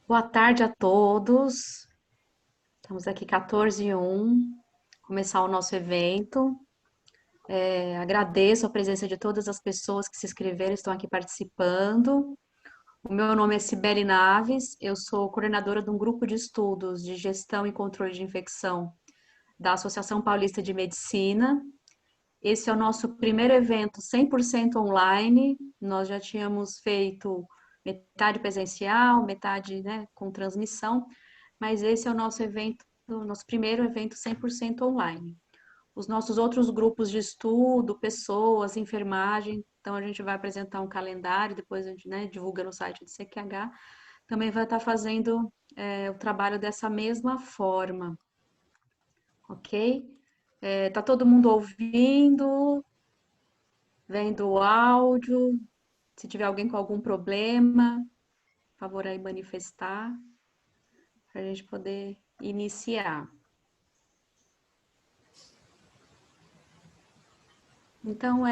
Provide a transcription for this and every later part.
Boa tarde a todos. Estamos aqui 14h01, começar o nosso evento. Agradeço a presença de todas as pessoas que se inscreveram, estão aqui participando. O meu nome é Cibele Naves, eu sou coordenadora de um grupo de estudos de gestão e controle de infecção da Associação Paulista de Medicina. Esse é o nosso primeiro evento 100% online. Nós já tínhamos feito metade presencial, metade, né, com transmissão, mas esse é o nosso evento, o nosso primeiro evento 100% online. Os nossos outros grupos de estudo, pessoas, enfermagem, então a gente vai apresentar um calendário, depois a gente, né, divulga no site do CQH, também vai estar fazendo o trabalho dessa mesma forma, ok? Tá todo mundo ouvindo, vendo o áudio? Se tiver alguém com algum problema, por favor aí manifestar, para a gente poder iniciar. Então,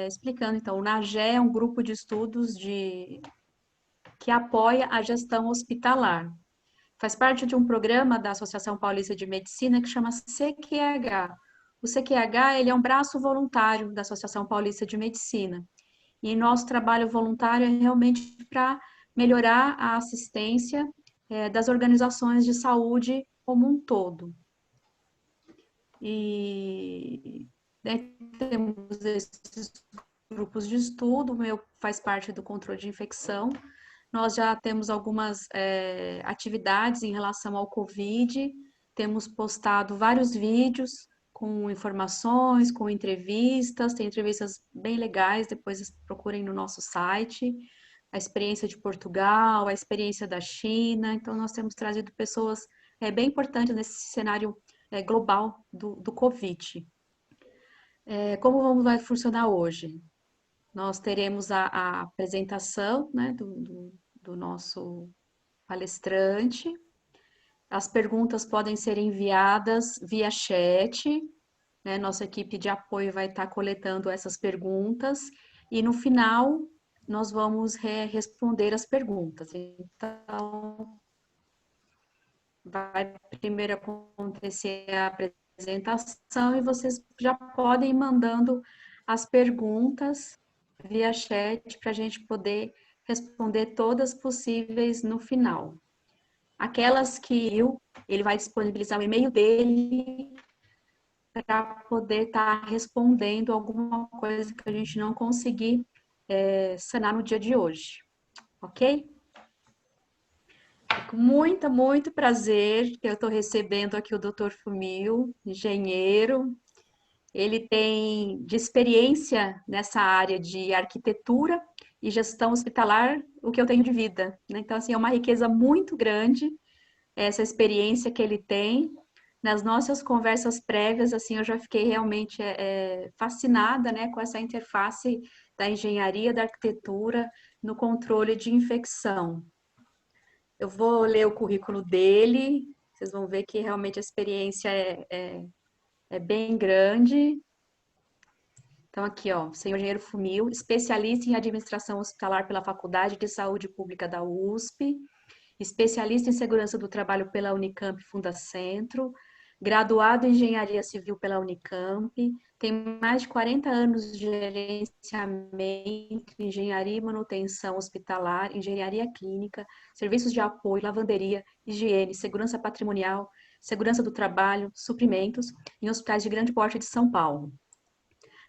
explicando, então, o NAGE é um grupo de estudos que apoia a gestão hospitalar. Faz parte de um programa da Associação Paulista de Medicina que chama CQH. O CQH, ele é um braço voluntário da Associação Paulista de Medicina. E nosso trabalho voluntário é realmente para melhorar a assistência das organizações de saúde como um todo. E né, temos esses grupos de estudo, o meu faz parte do controle de infecção. Nós já temos algumas atividades em relação ao Covid, temos postado vários vídeos com informações, com entrevistas, tem entrevistas bem legais, depois procurem no nosso site, a experiência de Portugal, a experiência da China, então nós temos trazido pessoas bem importantes nesse cenário global do Covid. Como vai funcionar hoje? Nós teremos a apresentação, né, do nosso palestrante. As perguntas podem ser enviadas via chat, né? Nossa equipe de apoio vai estar coletando essas perguntas e no final nós vamos responder as perguntas. Então, vai primeiro acontecer a apresentação e vocês já podem ir mandando as perguntas via chat para a gente poder responder todas possíveis no final. Aquelas que ele vai disponibilizar o e-mail dele para poder estar respondendo alguma coisa que a gente não conseguir sanar no dia de hoje, ok? Com muito prazer que eu estou recebendo aqui o Dr. Fumio, engenheiro. Ele tem de experiência nessa área de arquitetura e gestão hospitalar, o que eu tenho de vida, né? Então, assim, é uma riqueza muito grande essa experiência que ele tem. Nas nossas conversas prévias, assim, eu já fiquei realmente fascinada, né, com essa interface da engenharia, da arquitetura no controle de infecção. Eu vou ler o currículo dele, vocês vão ver que realmente a experiência é bem grande. Então, aqui, ó, senhor engenheiro Fumil, especialista em administração hospitalar pela Faculdade de Saúde Pública da USP, especialista em segurança do trabalho pela Unicamp Fundacentro, graduado em engenharia civil pela Unicamp, tem mais de 40 anos de gerenciamento, engenharia e manutenção hospitalar, engenharia clínica, serviços de apoio, lavanderia, higiene, segurança patrimonial, segurança do trabalho, suprimentos em hospitais de grande porte de São Paulo.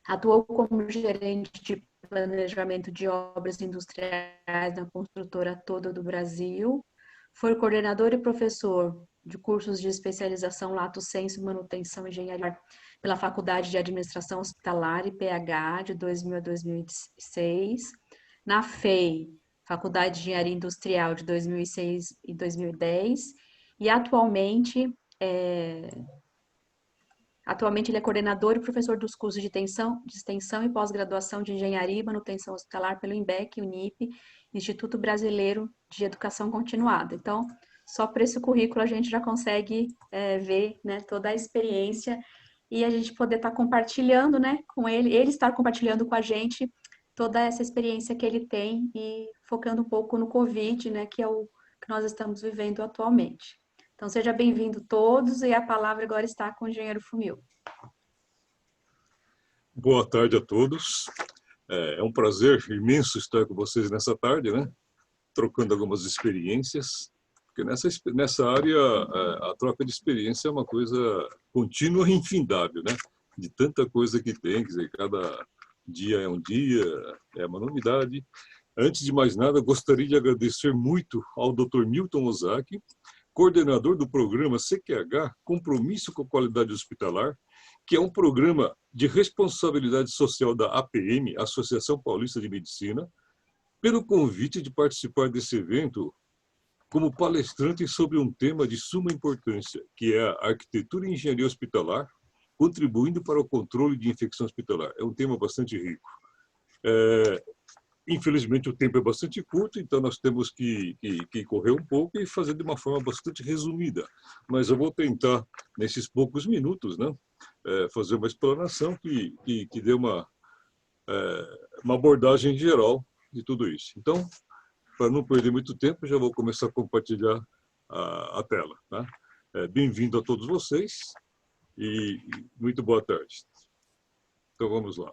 Atuou como gerente de planejamento de obras industriais na construtora toda do Brasil. Foi coordenador e professor de cursos de especialização Lato Sensu Manutenção e Engenharia pela Faculdade de Administração Hospitalar IPH de 2000 a 2006. Na FEI, Faculdade de Engenharia Industrial de 2006 e 2010. E atualmente ele é coordenador e professor dos cursos de extensão e pós-graduação de Engenharia e Manutenção Hospitalar pelo INBEC, UNIP, Instituto Brasileiro de Educação Continuada. Então, só por esse currículo a gente já consegue ver, né, toda a experiência e a gente poder estar compartilhando, né, com ele estar compartilhando com a gente toda essa experiência que ele tem e focando um pouco no Covid, né, que é o que nós estamos vivendo atualmente. Então, seja bem-vindo todos e a palavra agora está com o engenheiro Fumio. Boa tarde a todos. É um prazer imenso estar com vocês nessa tarde, né? Trocando algumas experiências, porque nessa área a troca de experiência é uma coisa contínua e infindável, né? De tanta coisa que tem, quer dizer, cada dia é um dia, é uma novidade. Antes de mais nada, gostaria de agradecer muito ao Dr. Milton Ozaki, coordenador do programa CQH, Compromisso com a Qualidade Hospitalar, que é um programa de responsabilidade social da APM, Associação Paulista de Medicina, pelo convite de participar desse evento como palestrante sobre um tema de suma importância, que é a arquitetura e engenharia hospitalar, contribuindo para o controle de infecção hospitalar. É um tema bastante rico. Infelizmente, o tempo é bastante curto, então nós temos que correr um pouco e fazer de uma forma bastante resumida. Mas eu vou tentar, nesses poucos minutos, né, fazer uma explanação que dê uma abordagem geral de tudo isso. Então, para não perder muito tempo, já vou começar a compartilhar a tela. Tá? Bem-vindo a todos vocês e muito boa tarde. Então, vamos lá.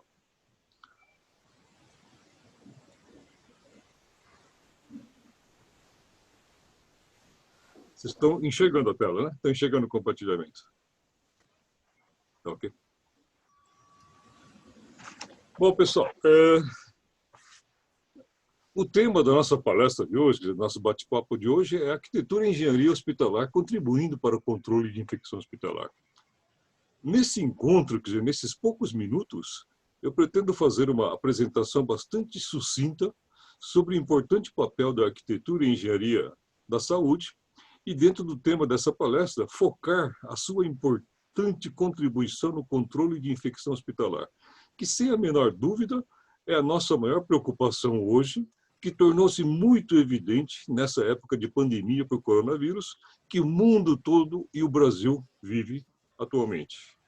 Vocês estão enxergando a tela, né? Estão enxergando o compartilhamento. Tá ok? Bom, pessoal, o tema da nossa palestra de hoje, do nosso bate-papo de hoje, é arquitetura e engenharia hospitalar contribuindo para o controle de infecção hospitalar. Nesse encontro, quer dizer, nesses poucos minutos, eu pretendo fazer uma apresentação bastante sucinta sobre o importante papel da arquitetura e engenharia da saúde e, dentro do tema dessa palestra, focar a sua importante contribuição no controle de infecção hospitalar, que, sem a menor dúvida, é a nossa maior preocupação hoje, que tornou-se muito evidente nessa época de pandemia por coronavírus, que o mundo todo e o Brasil vive atualmente.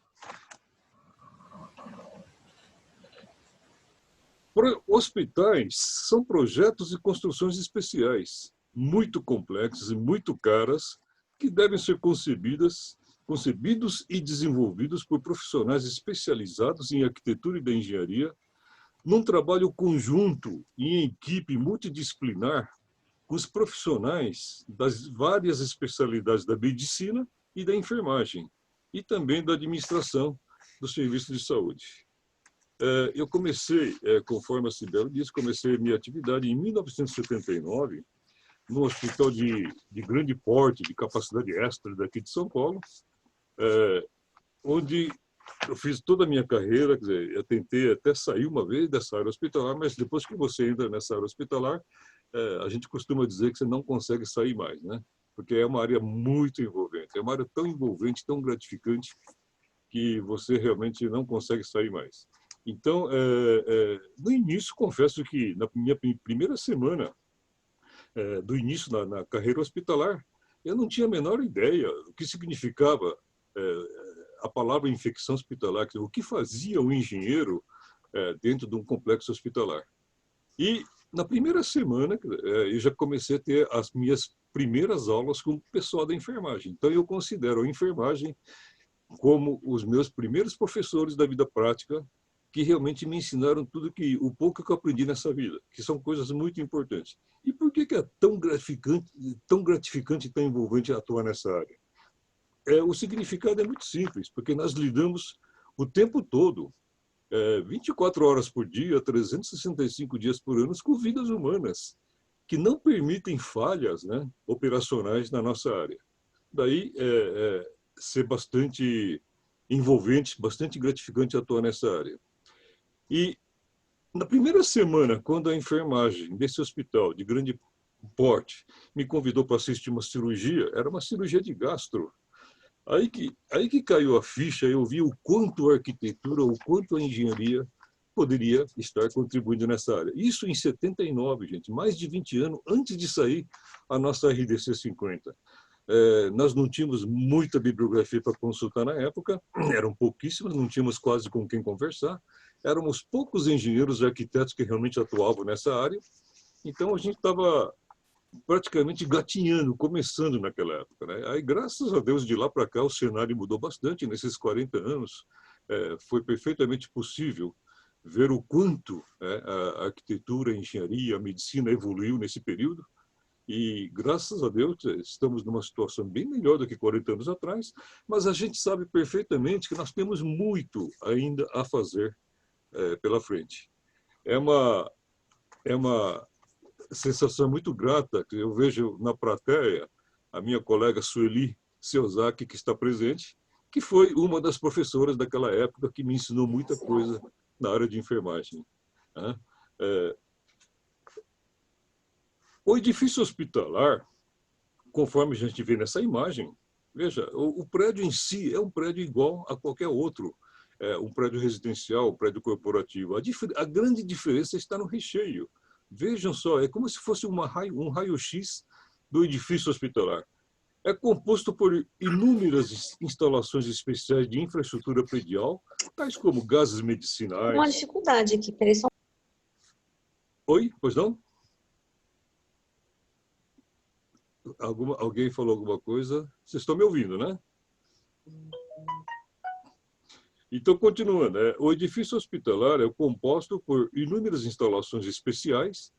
Hospitais são projetos e construções especiais, muito complexas e muito caras, que devem ser concebidos e desenvolvidos por profissionais especializados em arquitetura e da engenharia, num trabalho conjunto e em equipe multidisciplinar com os profissionais das várias especialidades da medicina e da enfermagem, e também da administração dos serviços de saúde. Eu comecei, conforme a Cibele disse, comecei minha atividade em 1979, no hospital de grande porte, de capacidade extra daqui de São Paulo, onde eu fiz toda a minha carreira, quer dizer, eu tentei até sair uma vez dessa área hospitalar, mas depois que você entra nessa área hospitalar, a gente costuma dizer que você não consegue sair mais, né? Porque é uma área muito envolvente, é uma área tão envolvente, tão gratificante, que você realmente não consegue sair mais. Então, no início, confesso que na minha primeira semana do início na carreira hospitalar, eu não tinha a menor ideia do que significava a palavra infecção hospitalar, o que fazia um engenheiro dentro de um complexo hospitalar. E na primeira semana, eu já comecei a ter as minhas primeiras aulas com o pessoal da enfermagem. Então, eu considero a enfermagem como os meus primeiros professores da vida prática, que realmente me ensinaram o pouco que eu aprendi nessa vida, que são coisas muito importantes. E por que é tão gratificante e tão envolvente atuar nessa área? O significado é muito simples, porque nós lidamos o tempo todo, 24 horas por dia, 365 dias por ano, com vidas humanas, que não permitem falhas, né, operacionais na nossa área. Daí, ser bastante envolvente, bastante gratificante atuar nessa área. E na primeira semana, quando a enfermagem desse hospital de grande porte me convidou para assistir uma cirurgia, era uma cirurgia de gastro. Aí que caiu a ficha, eu vi o quanto a arquitetura, o quanto a engenharia poderia estar contribuindo nessa área. Isso em 79, gente, mais de 20 anos antes de sair a nossa RDC 50. Nós não tínhamos muita bibliografia para consultar na época, eram pouquíssimas, não tínhamos quase com quem conversar, éramos poucos engenheiros e arquitetos que realmente atuavam nessa área, então a gente estava praticamente gatinhando, começando naquela época, né? Aí, graças a Deus, de lá para cá, o cenário mudou bastante nesses 40 anos. Foi perfeitamente possível ver o quanto a arquitetura, a engenharia, a medicina evoluiu nesse período. E, graças a Deus, estamos numa situação bem melhor do que 40 anos atrás, mas a gente sabe perfeitamente que nós temos muito ainda a fazer pela frente. É uma sensação muito grata que eu vejo na plateia a minha colega Sueli Seozaki, que está presente, que foi uma das professoras daquela época que me ensinou muita coisa na área de enfermagem. O edifício hospitalar, conforme a gente vê nessa imagem, veja, o prédio em si é um prédio igual a qualquer outro, um prédio residencial, um prédio corporativo. A grande diferença está no recheio. Vejam só, é como se fosse um raio-x do edifício hospitalar. É composto por inúmeras instalações especiais de infraestrutura predial, tais como gases medicinais. Uma dificuldade aqui, peraí só. Oi, pois não? Alguém falou alguma coisa? Vocês estão me ouvindo, né? Então, continuando, o edifício hospitalar é composto por inúmeras instalações especiais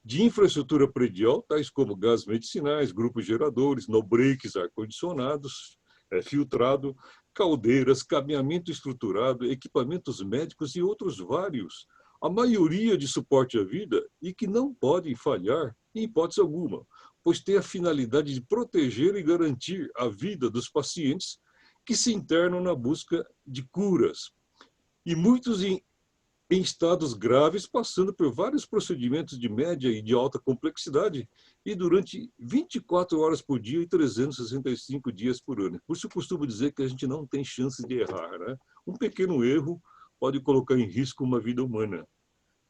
de infraestrutura predial, tais como gases medicinais, grupos geradores, no-breaks, ar-condicionados, filtrado, caldeiras, cabeamento estruturado, equipamentos médicos e outros vários, a maioria de suporte à vida e que não podem falhar em hipótese alguma, pois tem a finalidade de proteger e garantir a vida dos pacientes que se internam na busca de curas. E muitos em estados graves, passando por vários procedimentos de média e de alta complexidade, e durante 24 horas por dia e 365 dias por ano. Por isso eu costumo dizer que a gente não tem chance de errar, né? Um pequeno erro pode colocar em risco uma vida humana,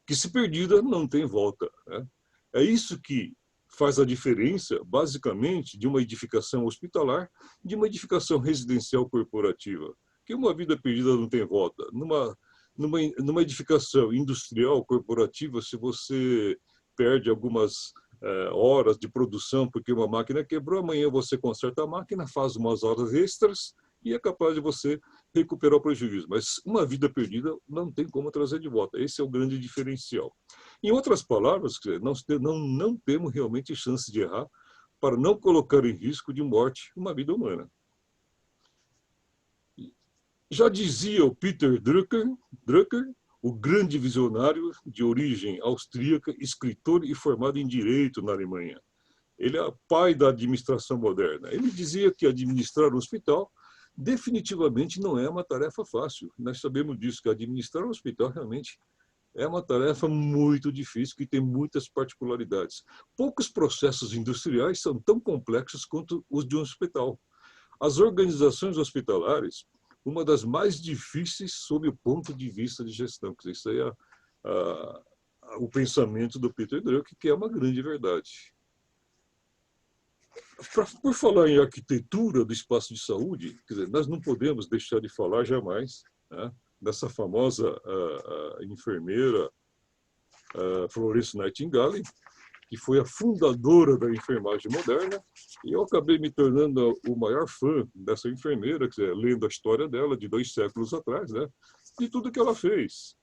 que se perdida não tem volta, né? É isso que faz a diferença, basicamente, de uma edificação hospitalar de uma edificação residencial corporativa. Que uma vida perdida não tem volta. Numa edificação industrial corporativa, se você perde algumas horas de produção porque uma máquina quebrou, amanhã você conserta a máquina, faz umas horas extras e é capaz de você recuperar o prejuízo. Mas uma vida perdida não tem como trazer de volta. Esse é o grande diferencial. Em outras palavras, nós não temos realmente chance de errar para não colocar em risco de morte uma vida humana. Já dizia o Peter Drucker, o grande visionário de origem austríaca, escritor e formado em Direito na Alemanha. Ele é o pai da administração moderna. Ele dizia que administrar um hospital definitivamente não é uma tarefa fácil. Nós sabemos disso, que administrar um hospital realmente é uma tarefa muito difícil, que tem muitas particularidades. Poucos processos industriais são tão complexos quanto os de um hospital. As organizações hospitalares, uma das mais difíceis sob o ponto de vista de gestão. Isso aí é o pensamento do Peter Drucker, que é uma grande verdade. Por falar em arquitetura do espaço de saúde, quer dizer, nós não podemos deixar de falar jamais, né, dessa famosa enfermeira Florence Nightingale, que foi a fundadora da enfermagem moderna, e eu acabei me tornando o maior fã dessa enfermeira, quer dizer, lendo a história dela de 2 séculos atrás, né, de tudo que ela fez.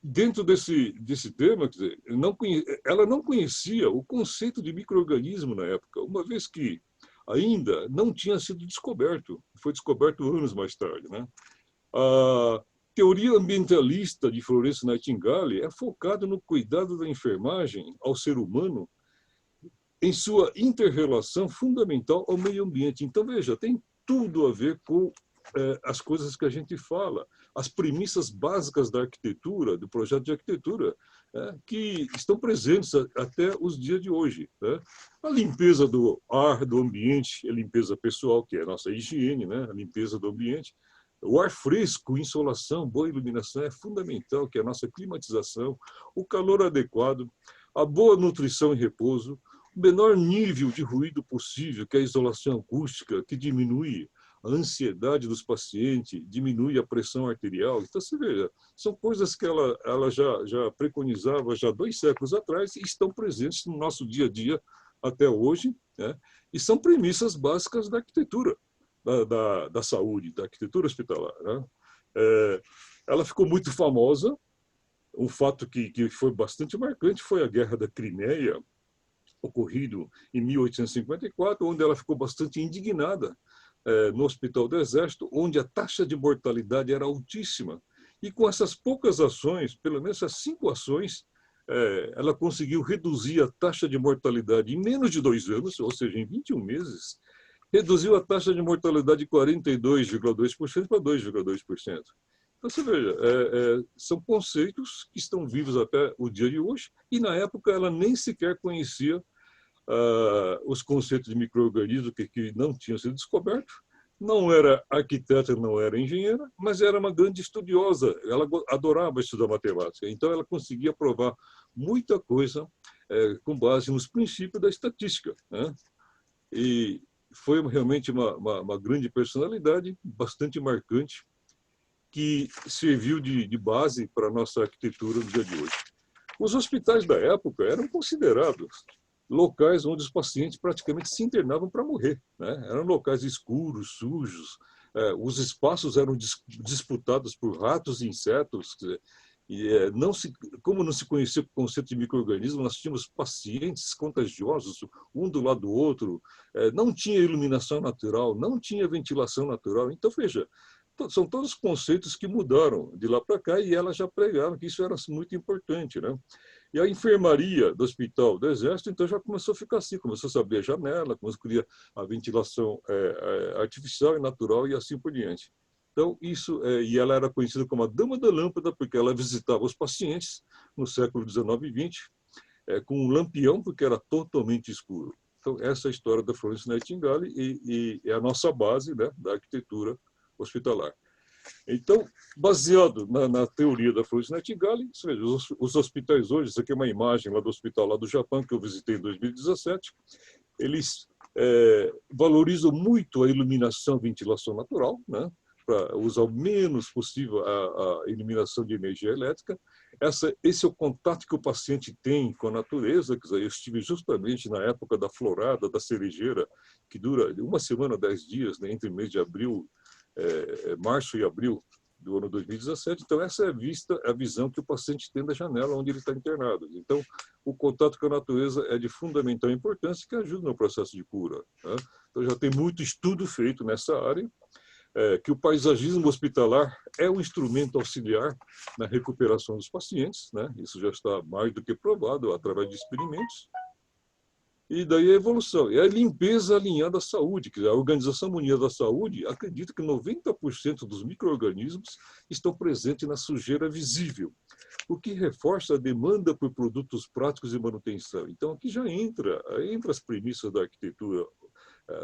Dentro desse tema, quer dizer, ela não conhecia o conceito de micro-organismo na época, uma vez que ainda não tinha sido descoberto, foi descoberto anos mais tarde, né? A teoria ambientalista de Florence Nightingale é focada no cuidado da enfermagem ao ser humano em sua inter-relação fundamental ao meio ambiente. Então, veja, tem tudo a ver com as coisas que a gente fala, as premissas básicas da arquitetura, do projeto de arquitetura, que estão presentes até os dias de hoje, né? A limpeza do ar, do ambiente, a limpeza pessoal, que é a nossa higiene, né? A limpeza do ambiente, o ar fresco, insolação, boa iluminação é fundamental, que é a nossa climatização, o calor adequado, a boa nutrição e repouso, o menor nível de ruído possível, que é a isolação acústica, que diminui a ansiedade dos pacientes, diminui a pressão arterial. Então, você veja, são coisas que ela já preconizava já 2 séculos atrás e estão presentes no nosso dia a dia até hoje, né? E são premissas básicas da arquitetura da saúde, da arquitetura hospitalar, né? Ela ficou muito famosa. Um fato que foi bastante marcante foi a Guerra da Crimeia, ocorrido em 1854, onde ela ficou bastante indignada no Hospital do Exército, onde a taxa de mortalidade era altíssima. E com essas poucas ações, pelo menos essas 5 ações, ela conseguiu reduzir a taxa de mortalidade em menos de 2 anos, ou seja, em 21 meses, reduziu a taxa de mortalidade de 42,2% para 2,2%. Então, você veja, são conceitos que estão vivos até o dia de hoje, e na época ela nem sequer conhecia os conceitos de micro-organismos que não tinham sido descobertos. Não era arquiteta, não era engenheira, mas era uma grande estudiosa. Ela adorava estudar matemática, então ela conseguia provar muita coisa com base nos princípios da estatística, né? E foi realmente uma grande personalidade, bastante marcante, que serviu de base para a nossa arquitetura no dia de hoje. Os hospitais da época eram considerados locais onde os pacientes praticamente se internavam para morrer, né? Eram locais escuros, sujos, os espaços eram disputados por ratos e insetos, e como não se conhecia o conceito de micro-organismo, nós tínhamos pacientes contagiosos, um do lado do outro, não tinha iluminação natural, não tinha ventilação natural. Então, veja, são todos conceitos que mudaram de lá para cá e ela já pregava que isso era muito importante, né? E a enfermaria do Hospital do Exército, então, já começou a ficar assim, começou a abrir a janela, começou a criar a ventilação artificial e natural e assim por diante. Então, e ela era conhecida como a Dama da Lâmpada, porque ela visitava os pacientes no século XIX e XX com um lampião, porque era totalmente escuro. Então, essa é a história da Florence Nightingale e é a nossa base, né, da arquitetura hospitalar. Então, baseado na teoria da Florence Nightingale, os hospitais hoje, isso aqui é uma imagem lá do hospital lá do Japão, que eu visitei em 2017, eles valorizam muito a iluminação e ventilação natural, né, para usar o menos possível a eliminação de energia elétrica. Esse é o contato que o paciente tem com a natureza. Quer dizer, eu estive justamente na época da florada, da cerejeira, que dura 1 semana, 10 dias, né, entre o mês de abril, março e abril do ano 2017. Então, essa é a visão que o paciente tem da janela onde ele está internado. Então, o contato com a natureza é de fundamental importância, que ajuda no processo de cura, né? Então, já tem muito estudo feito nessa área, que o paisagismo hospitalar é um instrumento auxiliar na recuperação dos pacientes, né? Isso já está mais do que provado através de experimentos. E daí a evolução. É a limpeza alinhada à saúde. A Organização Mundial da Saúde acredita que 90% dos micro-organismos estão presentes na sujeira visível, o que reforça a demanda por produtos práticos de manutenção. Então, aqui já entra as premissas da arquitetura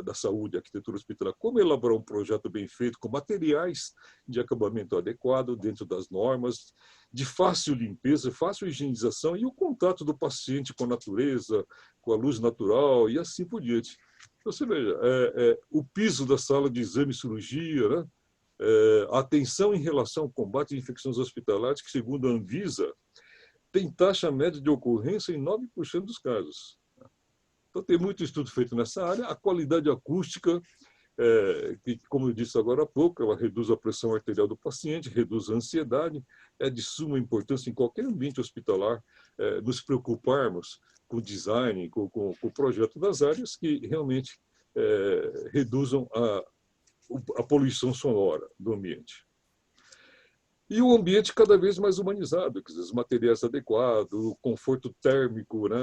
da saúde, arquitetura hospitalar, como elaborar um projeto bem feito, com materiais de acabamento adequado, dentro das normas, de fácil limpeza, fácil higienização e o contato do paciente com a natureza, com a luz natural e assim por diante. Então, você veja, o piso da sala de exame e cirurgia, né? A atenção em relação ao combate de infecções hospitalares, que, segundo a Anvisa, tem taxa média de ocorrência em 9% dos casos. Então, tem muito estudo feito nessa área. A qualidade acústica, que, como eu disse agora há pouco, ela reduz a pressão arterial do paciente, reduz a ansiedade. É de suma importância em qualquer ambiente hospitalar nos preocuparmos com o design, com o projeto das áreas que realmente reduzam a poluição sonora do ambiente. E o ambiente cada vez mais humanizado, quer dizer, os materiais adequados, o conforto térmico, né?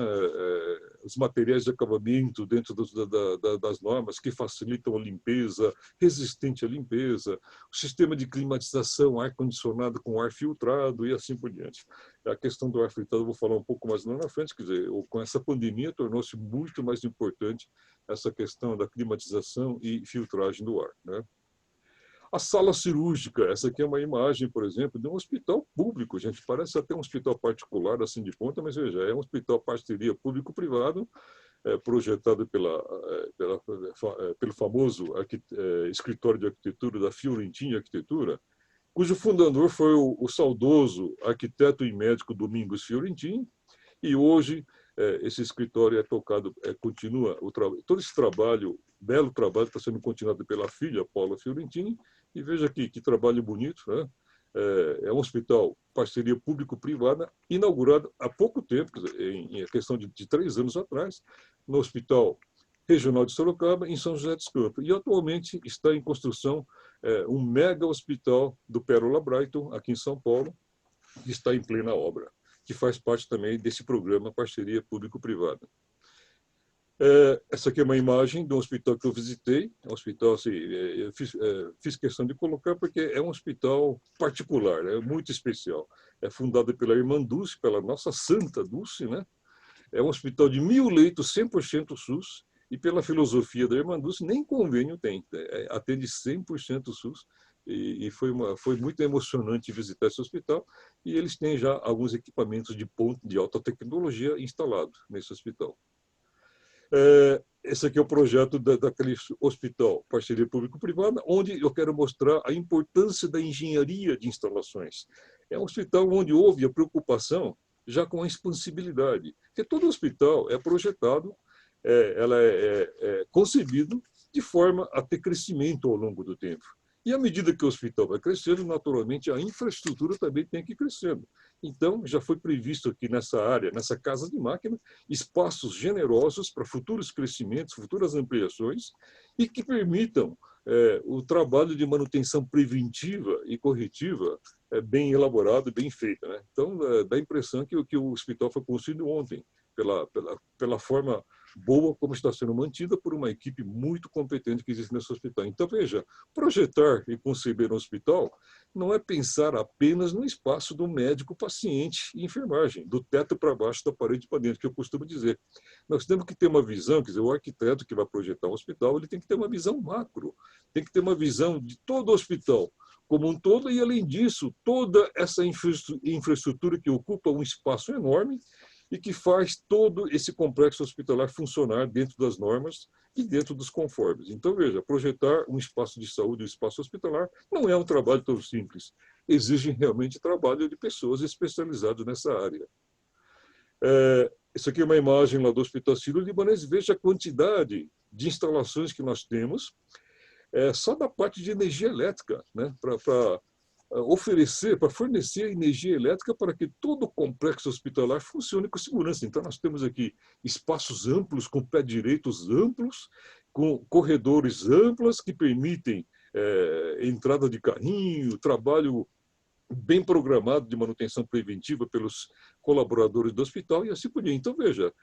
Os materiais de acabamento dentro das normas que facilitam a limpeza, resistente à limpeza, o sistema de climatização, ar-condicionado com ar filtrado e assim por diante. A questão do ar filtrado eu vou falar um pouco mais lá na frente, quer dizer, com essa pandemia tornou-se muito mais importante essa questão da climatização e filtragem do ar, né? A sala cirúrgica, essa aqui é uma imagem, por exemplo, de um hospital público, gente, parece até um hospital particular, assim de ponta, mas veja, é um hospital parceria público-privado, projetado pelo famoso escritório de arquitetura da Fiorentini Arquitetura, cujo fundador foi o saudoso arquiteto e médico Domingos Fiorentini, e hoje esse escritório é tocado, continua, todo esse trabalho, belo trabalho, está sendo continuado pela filha, Paula Fiorentini, e veja aqui que trabalho bonito, né? É um hospital, parceria público-privada, inaugurado há pouco tempo, em questão de 3 anos atrás, no Hospital Regional de Sorocaba, em São José dos Campos. E atualmente está em construção um mega hospital do Pérola Brighton, aqui em São Paulo, que está em plena obra, que faz parte também desse programa Parceria Público-Privada. Essa aqui é uma imagem de um hospital que eu visitei, um hospital, assim, eu fiz questão de colocar porque é um hospital particular, é muito especial. É fundado pela irmã Dulce, pela nossa santa Dulce, né? É um hospital de 1.000 leitos, 100% SUS, e pela filosofia da irmã Dulce, nem convênio tem, atende 100% SUS, e foi muito emocionante visitar esse hospital, e eles têm já alguns equipamentos de ponta de alta tecnologia instalados nesse hospital. Esse aqui é o projeto daquele hospital, parceria público-privada, onde eu quero mostrar a importância da engenharia de instalações. É um hospital onde houve a preocupação já com a expansibilidade, porque todo hospital é projetado, ela é concebido de forma a ter crescimento ao longo do tempo. E à medida que o hospital vai crescendo, naturalmente, a infraestrutura também tem que ir crescendo. Então, já foi previsto aqui nessa área, nessa casa de máquina, espaços generosos para futuros crescimentos, futuras ampliações, e que permitam o trabalho de manutenção preventiva e corretiva bem elaborado e bem feito, né? Então, dá a impressão que o hospital foi construído ontem, pela forma boa como está sendo mantida por uma equipe muito competente que existe nesse hospital. Então, veja, projetar e conceber um hospital não é pensar apenas no espaço do médico, paciente e enfermagem, do teto para baixo, da parede para dentro, que eu costumo dizer. Nós temos que ter uma visão, quer dizer, o arquiteto que vai projetar um hospital, ele tem que ter uma visão macro, tem que ter uma visão de todo o hospital como um todo, e, além disso, toda essa infraestrutura que ocupa um espaço enorme e que faz todo esse complexo hospitalar funcionar dentro das normas e dentro dos conformes. Então, veja, projetar um espaço de saúde, um espaço hospitalar, não é um trabalho tão simples. Exige realmente trabalho de pessoas especializadas nessa área. Isso aqui é uma imagem lá do Hospital Sírio-Libanês. Veja a quantidade de instalações que nós temos, só da parte de energia elétrica, né, para oferecer, para fornecer energia elétrica para que todo o complexo hospitalar funcione com segurança. Então, nós temos aqui espaços amplos, com pé direitos amplos, com corredores amplos que permitem entrada de carrinho, trabalho bem programado de manutenção preventiva pelos colaboradores do hospital e assim por diante. Então, veja,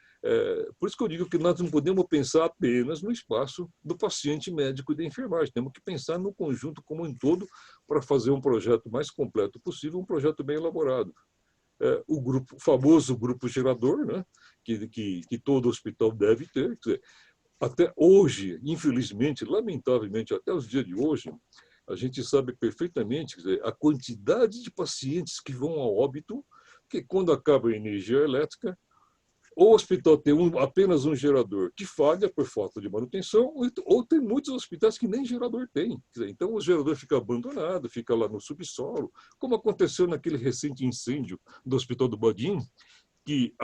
por isso que eu digo que nós não podemos pensar apenas no espaço do paciente médico e da enfermagem, temos que pensar no conjunto como um todo para fazer um projeto mais completo possível, um projeto bem elaborado. O famoso grupo gerador, né, que todo hospital deve ter, quer dizer, até hoje, infelizmente, lamentavelmente, até os dias de hoje, a gente sabe perfeitamente, quer dizer, a quantidade de pacientes que vão a óbito, que quando acaba a energia elétrica, ou o hospital tem apenas um gerador que falha por falta de manutenção, ou tem muitos hospitais que nem gerador tem. Quer dizer, então o gerador fica abandonado, fica lá no subsolo, como aconteceu naquele recente incêndio do Hospital do Badim, que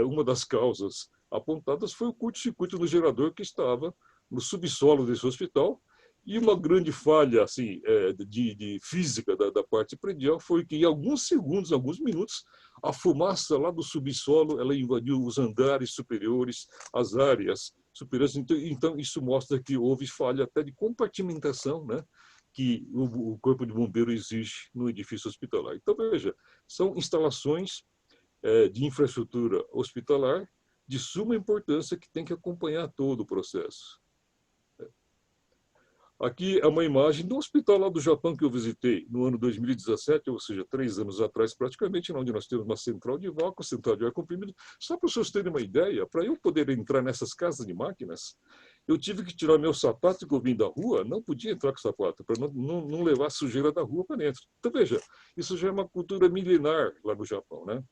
uma das causas apontadas foi o curto-circuito do gerador que estava no subsolo desse hospital. E uma grande falha assim, de física da parte predial foi que, em alguns segundos, alguns minutos, a fumaça lá do subsolo ela invadiu os andares superiores, as áreas superiores. Então, isso mostra que houve falha até de compartimentação, né, que o Corpo de Bombeiro exige no edifício hospitalar. Então, veja, são instalações de infraestrutura hospitalar de suma importância que tem que acompanhar todo o processo. Aqui é uma imagem do hospital lá do Japão que eu visitei no ano 2017, ou seja, 3 anos atrás praticamente, onde nós temos uma central de vácuo, central de ar comprimido. Só para vocês terem uma ideia, para eu poder entrar nessas casas de máquinas, eu tive que tirar meu sapato que eu vim da rua, não podia entrar com sapato, para não levar sujeira da rua para dentro. Então, veja, isso já é uma cultura milenar lá no Japão, né?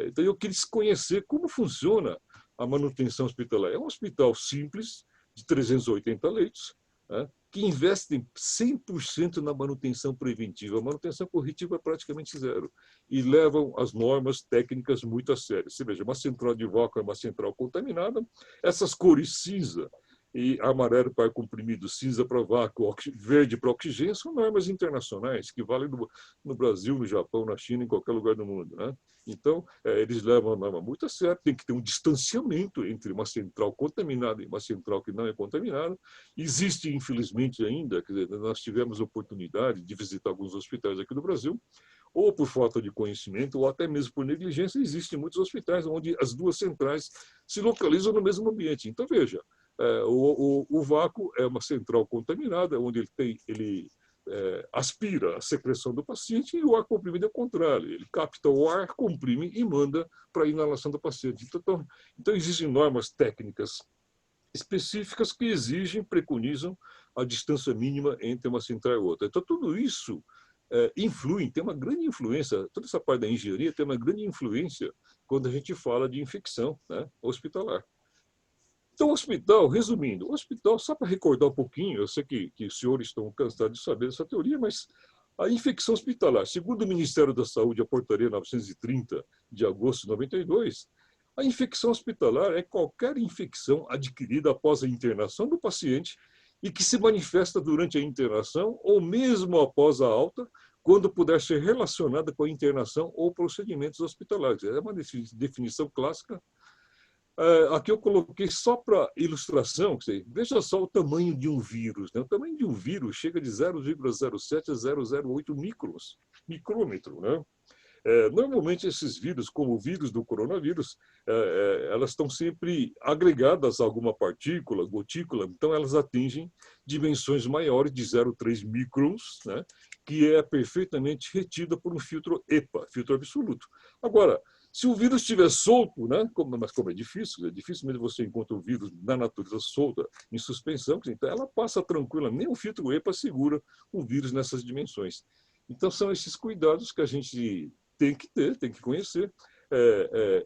Então, eu quis conhecer como funciona a manutenção hospitalar? É um hospital simples, de 380 leitos, né, que investem 100% na manutenção preventiva. A manutenção corretiva é praticamente zero. E levam as normas técnicas muito a sério. Você veja, uma central de vácuo é uma central contaminada, essas cores cinza e amarelo para comprimido, cinza para vácuo, verde para oxigênio, são normas internacionais que valem no Brasil, no Japão, na China, em qualquer lugar do mundo, né? Então, eles levam a norma muito a sério, tem que ter um distanciamento entre uma central contaminada e uma central que não é contaminada. Existe, infelizmente, ainda, quer dizer, nós tivemos a oportunidade de visitar alguns hospitais aqui no Brasil, ou por falta de conhecimento, ou até mesmo por negligência, existem muitos hospitais onde as duas centrais se localizam no mesmo ambiente. Então, veja, o vácuo é uma central contaminada, onde ele aspira a secreção do paciente, e o ar comprimido é o contrário. Ele capta o ar, comprime e manda para a inalação do paciente. Então, existem normas técnicas específicas que exigem, preconizam a distância mínima entre uma central e outra. Então, tudo isso influi, tem uma grande influência, toda essa parte da engenharia tem uma grande influência quando a gente fala de infecção, né, hospitalar. Então, o hospital, resumindo, o hospital, só para recordar um pouquinho, eu sei que os senhores estão cansados de saber dessa teoria, mas a infecção hospitalar, segundo o Ministério da Saúde, a portaria 930 de agosto de 92, a infecção hospitalar é qualquer infecção adquirida após a internação do paciente e que se manifesta durante a internação ou mesmo após a alta, quando puder ser relacionada com a internação ou procedimentos hospitalares. É uma definição clássica. Aqui eu coloquei só para ilustração, veja só o tamanho de um vírus. Né? O tamanho de um vírus chega de 0,07 a 0,08 micrômetro. Né? Normalmente esses vírus, como o vírus do coronavírus, elas estão sempre agregadas a alguma partícula, gotícula, então elas atingem dimensões maiores de 0,3 microns, né, que é perfeitamente retida por um filtro EPA, filtro absoluto. Agora, se o vírus estiver solto, né, mas como é dificilmente você encontra o vírus na natureza solta, em suspensão, então ela passa tranquila, nem o filtro EPA segura o vírus nessas dimensões. Então são esses cuidados que a gente tem que ter, tem que conhecer.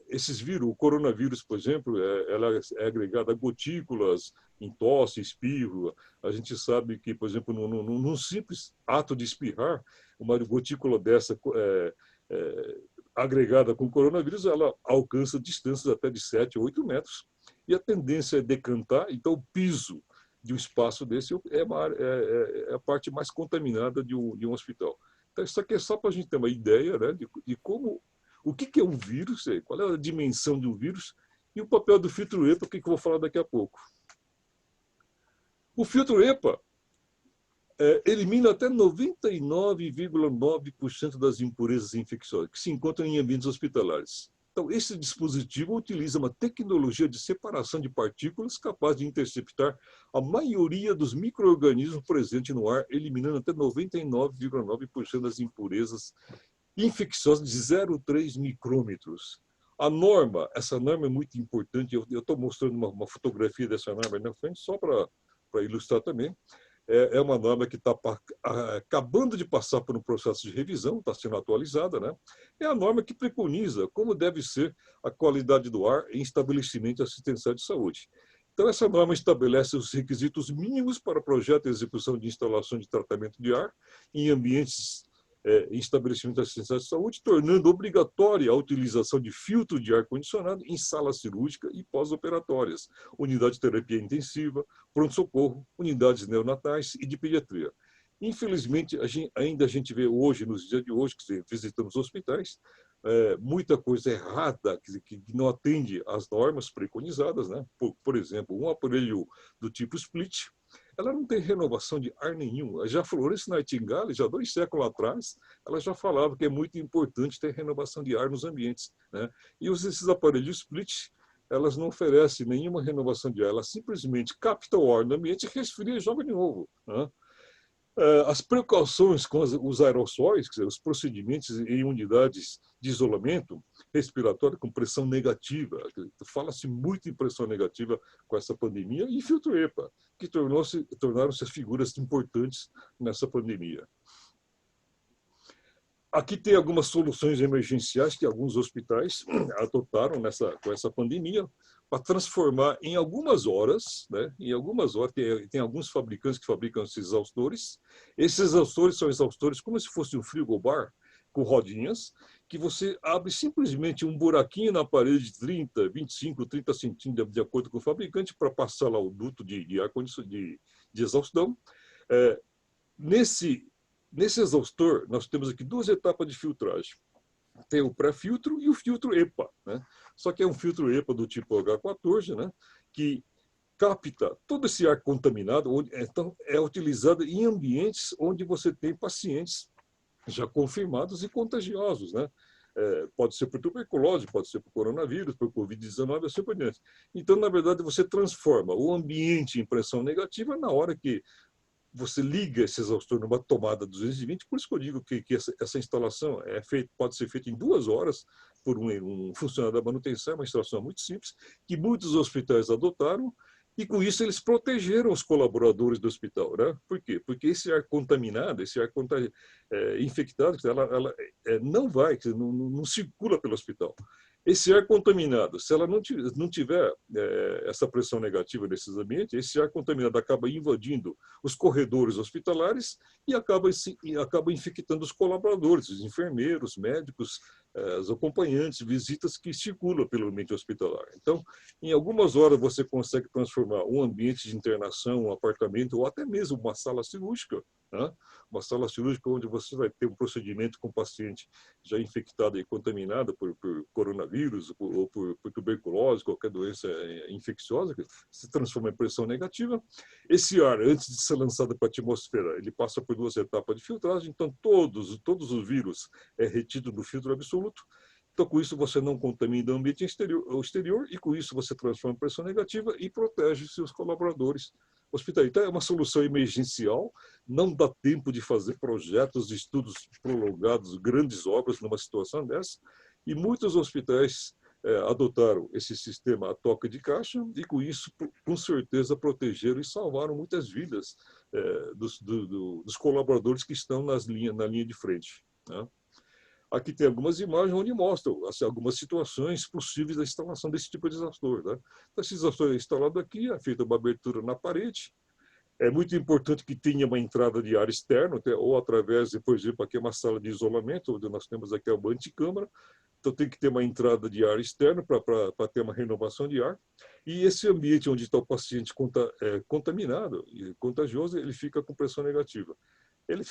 Esses vírus, o coronavírus, por exemplo, ela é agregada a gotículas em tosse, espirro. A gente sabe que, por exemplo, num simples ato de espirrar, uma gotícula dessa agregada com coronavírus, ela alcança distâncias até de 7 ou 8 metros. E a tendência é decantar, então o piso de um espaço desse é a parte mais contaminada de um hospital. Então, isso aqui é só para a gente ter uma ideia, né, de como, o que é um vírus, qual é a dimensão de um vírus e o papel do filtro EPA, que eu vou falar daqui a pouco. O filtro EPA elimina até 99,9% das impurezas infecciosas que se encontram em ambientes hospitalares. Então, esse dispositivo utiliza uma tecnologia de separação de partículas capaz de interceptar a maioria dos micro-organismos presentes no ar, eliminando até 99,9% das impurezas infecciosas de 0,3 micrômetros. Essa norma é muito importante, eu estou mostrando uma fotografia dessa norma na frente, só para ilustrar também. É uma norma que está acabando de passar por um processo de revisão, está sendo atualizada, né? É a norma que preconiza como deve ser a qualidade do ar em estabelecimento assistencial de saúde. Então, essa norma estabelece os requisitos mínimos para projeto e execução de instalação de tratamento de ar em ambientes em estabelecimento assistencial de saúde, tornando obrigatória a utilização de filtro de ar-condicionado em sala cirúrgica e pós-operatórias, unidade de terapia intensiva, pronto-socorro, unidades neonatais e de pediatria. Infelizmente, ainda a gente vê hoje, nos dias de hoje, que visitamos hospitais, muita coisa errada, que não atende às normas preconizadas, né? Por exemplo, um aparelho do tipo split, ela não tem renovação de ar nenhum. Já Florence Nightingale, já 2 séculos atrás, ela já falava que é muito importante ter renovação de ar nos ambientes, né? E esses aparelhos split, elas não oferecem nenhuma renovação de ar, elas simplesmente captam o ar no ambiente, resfria e joga de novo, né? As precauções com os aerossóis, quer dizer, os procedimentos em unidades de isolamento respiratório com pressão negativa, fala-se muito em pressão negativa com essa pandemia, e filtro EPA, que tornaram-se figuras importantes nessa pandemia. Aqui tem algumas soluções emergenciais que alguns hospitais adotaram com essa pandemia. para transformar em algumas horas, né? Em algumas horas, tem alguns fabricantes que fabricam esses exaustores. Esses exaustores são exaustores como se fosse um frigobar, com rodinhas, que você abre simplesmente um buraquinho na parede de 30, 25, 30 centímetros, de acordo com o fabricante, para passar lá o duto de ar-condicionado, de exaustão. Nesse exaustor, nós temos aqui duas etapas de filtragem. Tem o pré-filtro e o filtro EPA, né? Só que é um filtro EPA do tipo H14, né? Que capta todo esse ar contaminado, então é utilizado em ambientes onde você tem pacientes já confirmados e contagiosos, né? Pode ser por tuberculose, pode ser por coronavírus, por Covid-19, assim por diante. Então, na verdade, você transforma o ambiente em pressão negativa na hora que você liga esse exaustor numa tomada 220, por isso que eu digo que essa instalação pode ser feita em 2 horas por um funcionário da manutenção, é uma instalação muito simples, que muitos hospitais adotaram, e com isso eles protegeram os colaboradores do hospital. Né? Por quê? Porque esse ar contaminado, esse ar infectado, ela não vai, não circula pelo hospital. Esse ar contaminado, se ela não tiver essa pressão negativa nesses ambientes, esse ar contaminado acaba invadindo os corredores hospitalares e acaba infectando os colaboradores, os enfermeiros, médicos, os acompanhantes, visitas que circulam pelo ambiente hospitalar. Então, em algumas horas você consegue transformar um ambiente de internação, um apartamento ou até mesmo uma sala cirúrgica, né? Uma sala cirúrgica onde você vai ter um procedimento com o paciente já infectado e contaminado por coronavírus ou por tuberculose, qualquer doença infecciosa, que se transforma em pressão negativa. Esse ar, antes de ser lançado para a atmosfera, ele passa por 2 etapas de filtragem, então todos os vírus é retido no filtro absoluto. Então, com isso, você não contamina o ambiente exterior e, com isso, você transforma em pressão negativa e protege seus colaboradores hospitalares. Então, é uma solução emergencial, não dá tempo de fazer projetos de estudos prolongados, grandes obras numa situação dessa, e muitos hospitais adotaram esse sistema a toca de caixa e, com isso, com certeza, protegeram e salvaram muitas vidas dos colaboradores que estão na linha de frente. Né? Aqui tem algumas imagens onde mostram assim, algumas situações possíveis da instalação desse tipo de exaustor. Né? Então, esse exaustor é instalado aqui, é feita uma abertura na parede. É muito importante que tenha uma entrada de ar externo, ou através, por exemplo, aqui é uma sala de isolamento, onde nós temos aqui uma anticâmara. Então, tem que ter uma entrada de ar externo para ter uma renovação de ar. E esse ambiente onde está o paciente contaminado e contagioso, ele fica com pressão negativa. Ele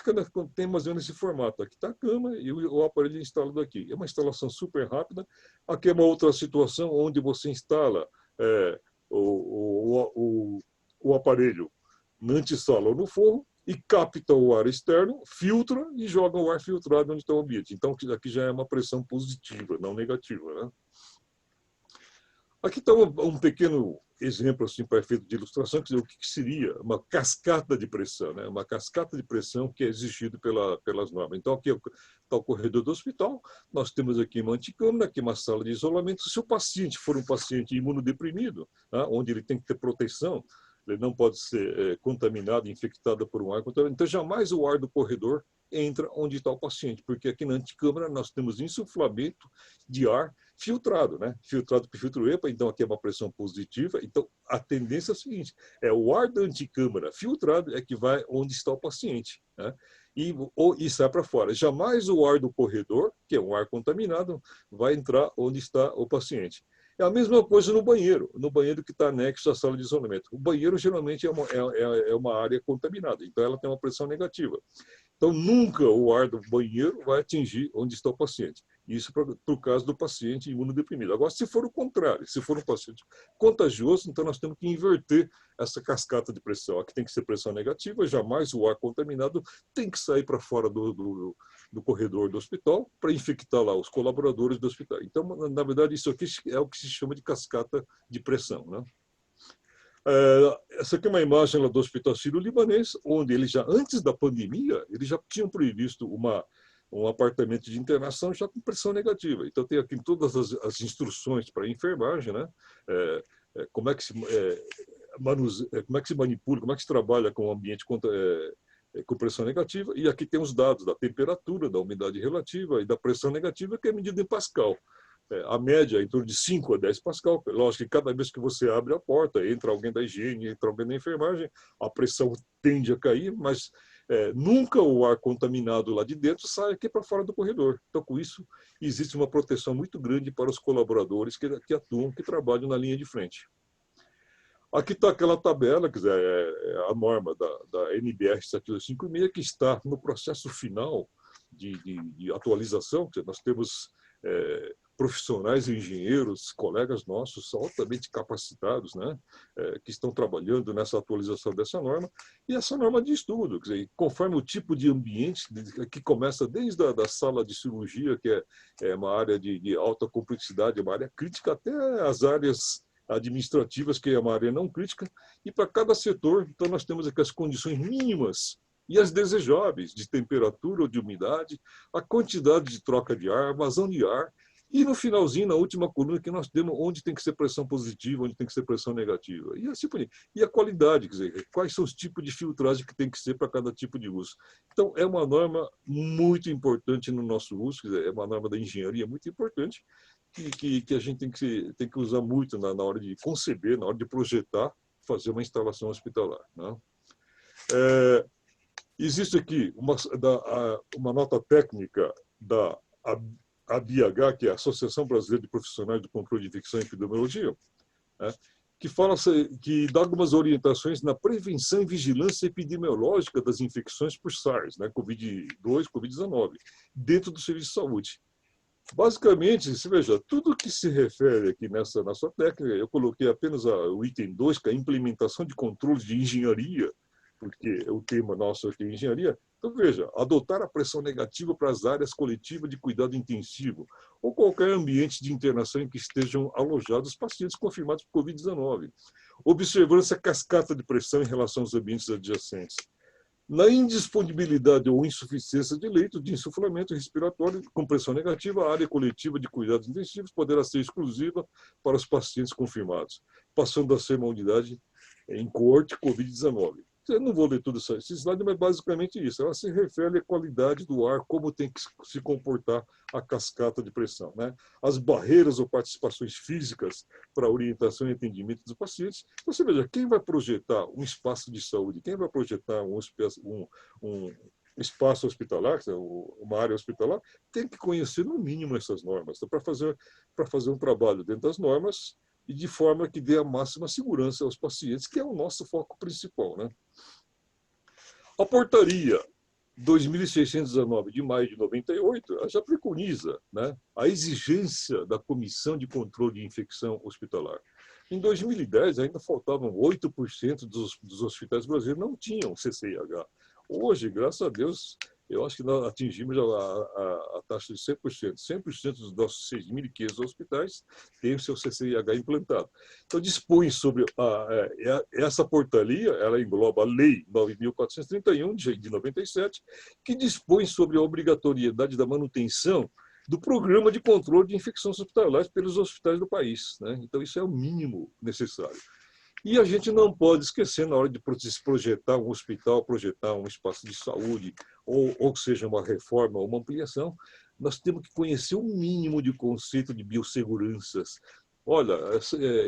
tem mais ou menos esse formato. Aqui está a cama e o aparelho instalado aqui. É uma instalação super rápida. Aqui é uma outra situação onde você instala o aparelho na antessala ou no forro e capta o ar externo, filtra e joga o ar filtrado onde está o ambiente. Então, aqui já é uma pressão positiva, não negativa. Né? Aqui está um pequeno exemplo assim, para efeito de ilustração, que o que seria uma cascata de pressão, né? Uma cascata de pressão que é exigido pelas normas. Então, aqui está o corredor do hospital, nós temos aqui uma anticâmara, aqui uma sala de isolamento. Se o paciente for um paciente imunodeprimido, né? Onde ele tem que ter proteção, ele não pode ser contaminado, infectado por um ar contaminado. Então, jamais o ar do corredor entra onde está o paciente, porque aqui na anticâmara nós temos insuflamento de ar filtrado, né? Filtrado por filtro EPA, então aqui é uma pressão positiva. Então, a tendência é a seguinte, é o ar da anticâmara filtrado é que vai onde está o paciente, né? E sai para fora. Jamais o ar do corredor, que é um ar contaminado, vai entrar onde está o paciente. É a mesma coisa no banheiro que está anexo à sala de isolamento. O banheiro geralmente é uma área contaminada, então ela tem uma pressão negativa. Então, nunca o ar do banheiro vai atingir onde está o paciente. Isso para o caso do paciente imunodeprimido. Agora, se for o contrário, se for um paciente contagioso, então nós temos que inverter essa cascata de pressão. Aqui tem que ser pressão negativa, jamais o ar contaminado tem que sair para fora do corredor do hospital para infectar lá os colaboradores do hospital. Então, na verdade, isso aqui é o que se chama de cascata de pressão, né? Essa aqui é uma imagem lá do Hospital Sírio-Libanês, onde eles já, antes da pandemia, eles já tinham previsto um apartamento de internação já com pressão negativa. Então, tem aqui todas as instruções para a enfermagem, né? Como é que se manipula, como é que se trabalha com o ambiente com pressão negativa. E aqui tem os dados da temperatura, da umidade relativa e da pressão negativa, que é medida em Pascal. A média é em torno de 5 a 10 pascal. Lógico que cada vez que você abre a porta, entra alguém da higiene, entra alguém da enfermagem, a pressão tende a cair, mas nunca o ar contaminado lá de dentro sai aqui para fora do corredor. Então, com isso, existe uma proteção muito grande para os colaboradores que atuam, que trabalham na linha de frente. Aqui está aquela tabela, quer dizer, a norma da NBR 7256, que está no processo final de atualização. Quer dizer, nós temos profissionais e engenheiros, colegas nossos, altamente capacitados, né, que estão trabalhando nessa atualização dessa norma, e essa norma de estudo, quer dizer, conforme o tipo de ambiente, que começa desde a sala de cirurgia, que é uma área de alta complexidade, uma área crítica, até as áreas administrativas, que é uma área não crítica, e para cada setor, então nós temos aqui as condições mínimas e as desejáveis de temperatura ou de umidade, a quantidade de troca de ar, a vazão de ar, e no finalzinho, na última coluna, que nós temos onde tem que ser pressão positiva, onde tem que ser pressão negativa. E assim por aí. E a qualidade, quer dizer, quais são os tipos de filtragem que tem que ser para cada tipo de uso. Então, é uma norma muito importante no nosso uso, quer dizer, é uma norma da engenharia muito importante, que a gente tem que usar muito na hora de conceber, na hora de projetar, fazer uma instalação hospitalar. Né? Existe aqui uma nota técnica da ABIH, que é a Associação Brasileira de Profissionais do Controle de Infecção e Epidemiologia, né, que dá algumas orientações na prevenção e vigilância epidemiológica das infecções por SARS, né, Covid-2, Covid-19, dentro do serviço de saúde. Basicamente, se veja, tudo que se refere aqui na sua técnica, eu coloquei apenas o item 2, que é a implementação de controles de engenharia, porque o tema nosso aqui é engenharia. Então, veja, adotar a pressão negativa para as áreas coletivas de cuidado intensivo ou qualquer ambiente de internação em que estejam alojados pacientes confirmados por Covid-19, observando essa cascata de pressão em relação aos ambientes adjacentes. Na indisponibilidade ou insuficiência de leito de insuflamento respiratório com pressão negativa, a área coletiva de cuidados intensivos poderá ser exclusiva para os pacientes confirmados, passando a ser uma unidade em coorte Covid-19. Eu não vou ler tudo esse slide, mas basicamente isso. Ela se refere à qualidade do ar, como tem que se comportar a cascata de pressão, né? As barreiras ou participações físicas para a orientação e atendimento dos pacientes. Então, você veja, quem vai projetar um espaço de saúde, quem vai projetar um espaço hospitalar, uma área hospitalar, tem que conhecer no mínimo essas normas. Então, para fazer um trabalho dentro das normas, e de forma que dê a máxima segurança aos pacientes, que é o nosso foco principal, né? A portaria 2619 de maio de 98, ela já preconiza, né, a exigência da Comissão de Controle de Infecção Hospitalar. Em 2010, ainda faltavam 8% dos hospitais brasileiros não tinham CCIH. Hoje, graças a Deus, eu acho que nós atingimos a taxa de 100%. 100% dos nossos 6.500 hospitais têm o seu CCIH implantado. Então, dispõe sobre essa portaria, ela engloba a Lei 9.431, de 97, que dispõe sobre a obrigatoriedade da manutenção do programa de controle de infecções hospitalares pelos hospitais do país, né? Então, isso é o mínimo necessário. E a gente não pode esquecer, na hora de projetar um hospital, projetar um espaço de saúde, ou seja, uma reforma ou uma ampliação, nós temos que conhecer o mínimo de conceito de biosseguranças. Olha,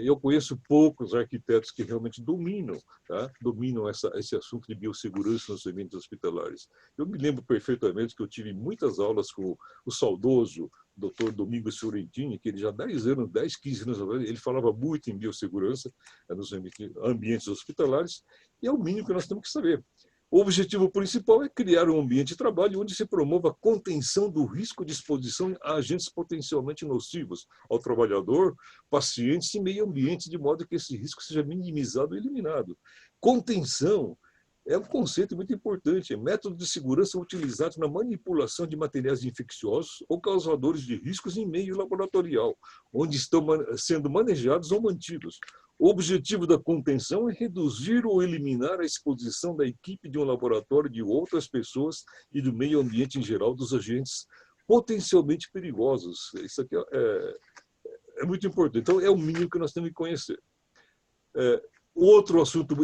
eu conheço poucos arquitetos que realmente dominam, tá? Dominam esse assunto de biossegurança nos ambientes hospitalares. Eu me lembro perfeitamente que eu tive muitas aulas com o saudoso Dr. Domingos Fiorentini, que ele já há 10, 15 anos, ele falava muito em biossegurança nos ambientes hospitalares, e é o mínimo que nós temos que saber. O objetivo principal é criar um ambiente de trabalho onde se promova a contenção do risco de exposição a agentes potencialmente nocivos ao trabalhador, pacientes e meio ambiente, de modo que esse risco seja minimizado e eliminado. Contenção é um conceito muito importante. É método de segurança utilizado na manipulação de materiais infecciosos ou causadores de riscos em meio laboratorial, onde estão sendo manejados ou mantidos. O objetivo da contenção é reduzir ou eliminar a exposição da equipe de um laboratório, de outras pessoas e do meio ambiente em geral dos agentes potencialmente perigosos. Isso aqui é muito importante. Então, é o mínimo que nós temos que conhecer. Outro assunto,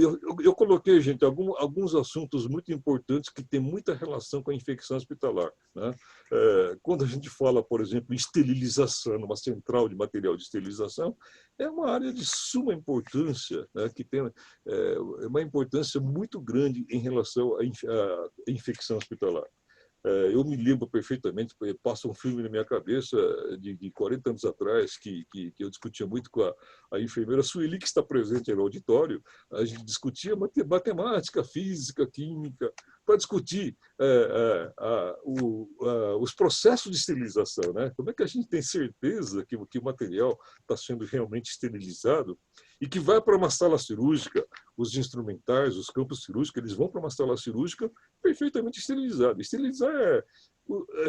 eu coloquei, gente, alguns assuntos muito importantes que têm muita relação com a infecção hospitalar, né? Quando a gente fala, por exemplo, em esterilização, numa central de material de esterilização, é uma área de suma importância, né? Que tem uma importância muito grande em relação à infecção hospitalar. Eu me lembro perfeitamente, passa um filme na minha cabeça de 40 anos atrás, que eu discutia muito com a enfermeira Sueli, que está presente no auditório. A gente discutia matemática, física, química, para discutir os processos de esterilização, né? Como é que a gente tem certeza que o material está sendo realmente esterilizado e que vai para uma sala cirúrgica, os instrumentais, os campos cirúrgicos, eles vão para uma sala cirúrgica perfeitamente esterilizado. Esterilizar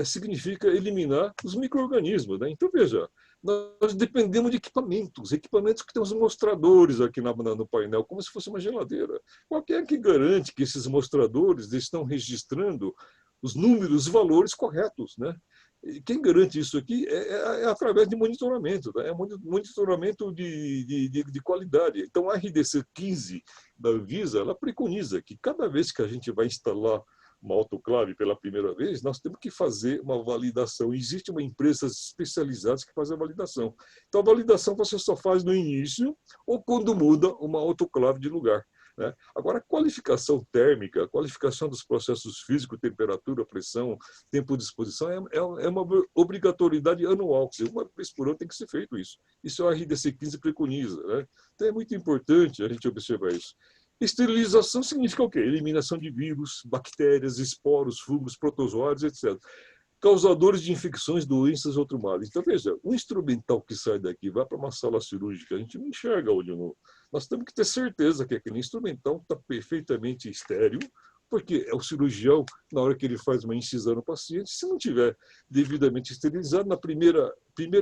significa eliminar os micro-organismos, né? Então, veja, nós dependemos de equipamentos que têm os mostradores aqui no painel, como se fosse uma geladeira. Qualquer que garante que esses mostradores estão registrando os números, os valores corretos, né? E quem garante isso aqui é através de monitoramento, né? É monitoramento de qualidade. Então, a RDC 15 da Anvisa, ela preconiza que cada vez que a gente vai instalar uma autoclave pela primeira vez, nós temos que fazer uma validação. Existe uma empresa especializada que faz a validação. Então, a validação você só faz no início ou quando muda uma autoclave de lugar, né? Agora, a qualificação térmica, a qualificação dos processos físicos, temperatura, pressão, tempo de exposição, é uma obrigatoriedade anual. Quer dizer, uma vez por ano tem que ser feito isso. Isso a RDC 15 preconiza, né? Então, é muito importante a gente observar isso. Esterilização significa o quê? Eliminação de vírus, bactérias, esporos, fungos, protozoários, etc. Causadores de infecções, doenças ou outro mal. Então, veja, um instrumental que sai daqui, vai para uma sala cirúrgica, a gente não enxerga olho nu. Nós temos que ter certeza que aquele instrumental está perfeitamente estéril, porque é o cirurgião, na hora que ele faz uma incisão no paciente, se não tiver devidamente esterilizado, na primeira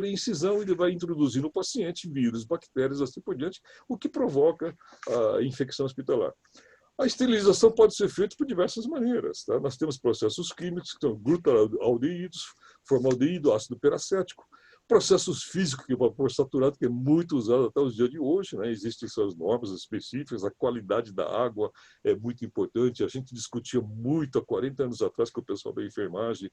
incisão ele vai introduzir no paciente vírus, bactérias, assim por diante, o que provoca a infecção hospitalar. A esterilização pode ser feita por diversas maneiras, tá? Nós temos processos químicos, que são glutaraldeídos, formaldeído, ácido peracético, processos físicos, que é o vapor saturado, que é muito usado até os dias de hoje, né? Existem suas normas específicas, a qualidade da água é muito importante. A gente discutia muito há 40 anos atrás com o pessoal da enfermagem,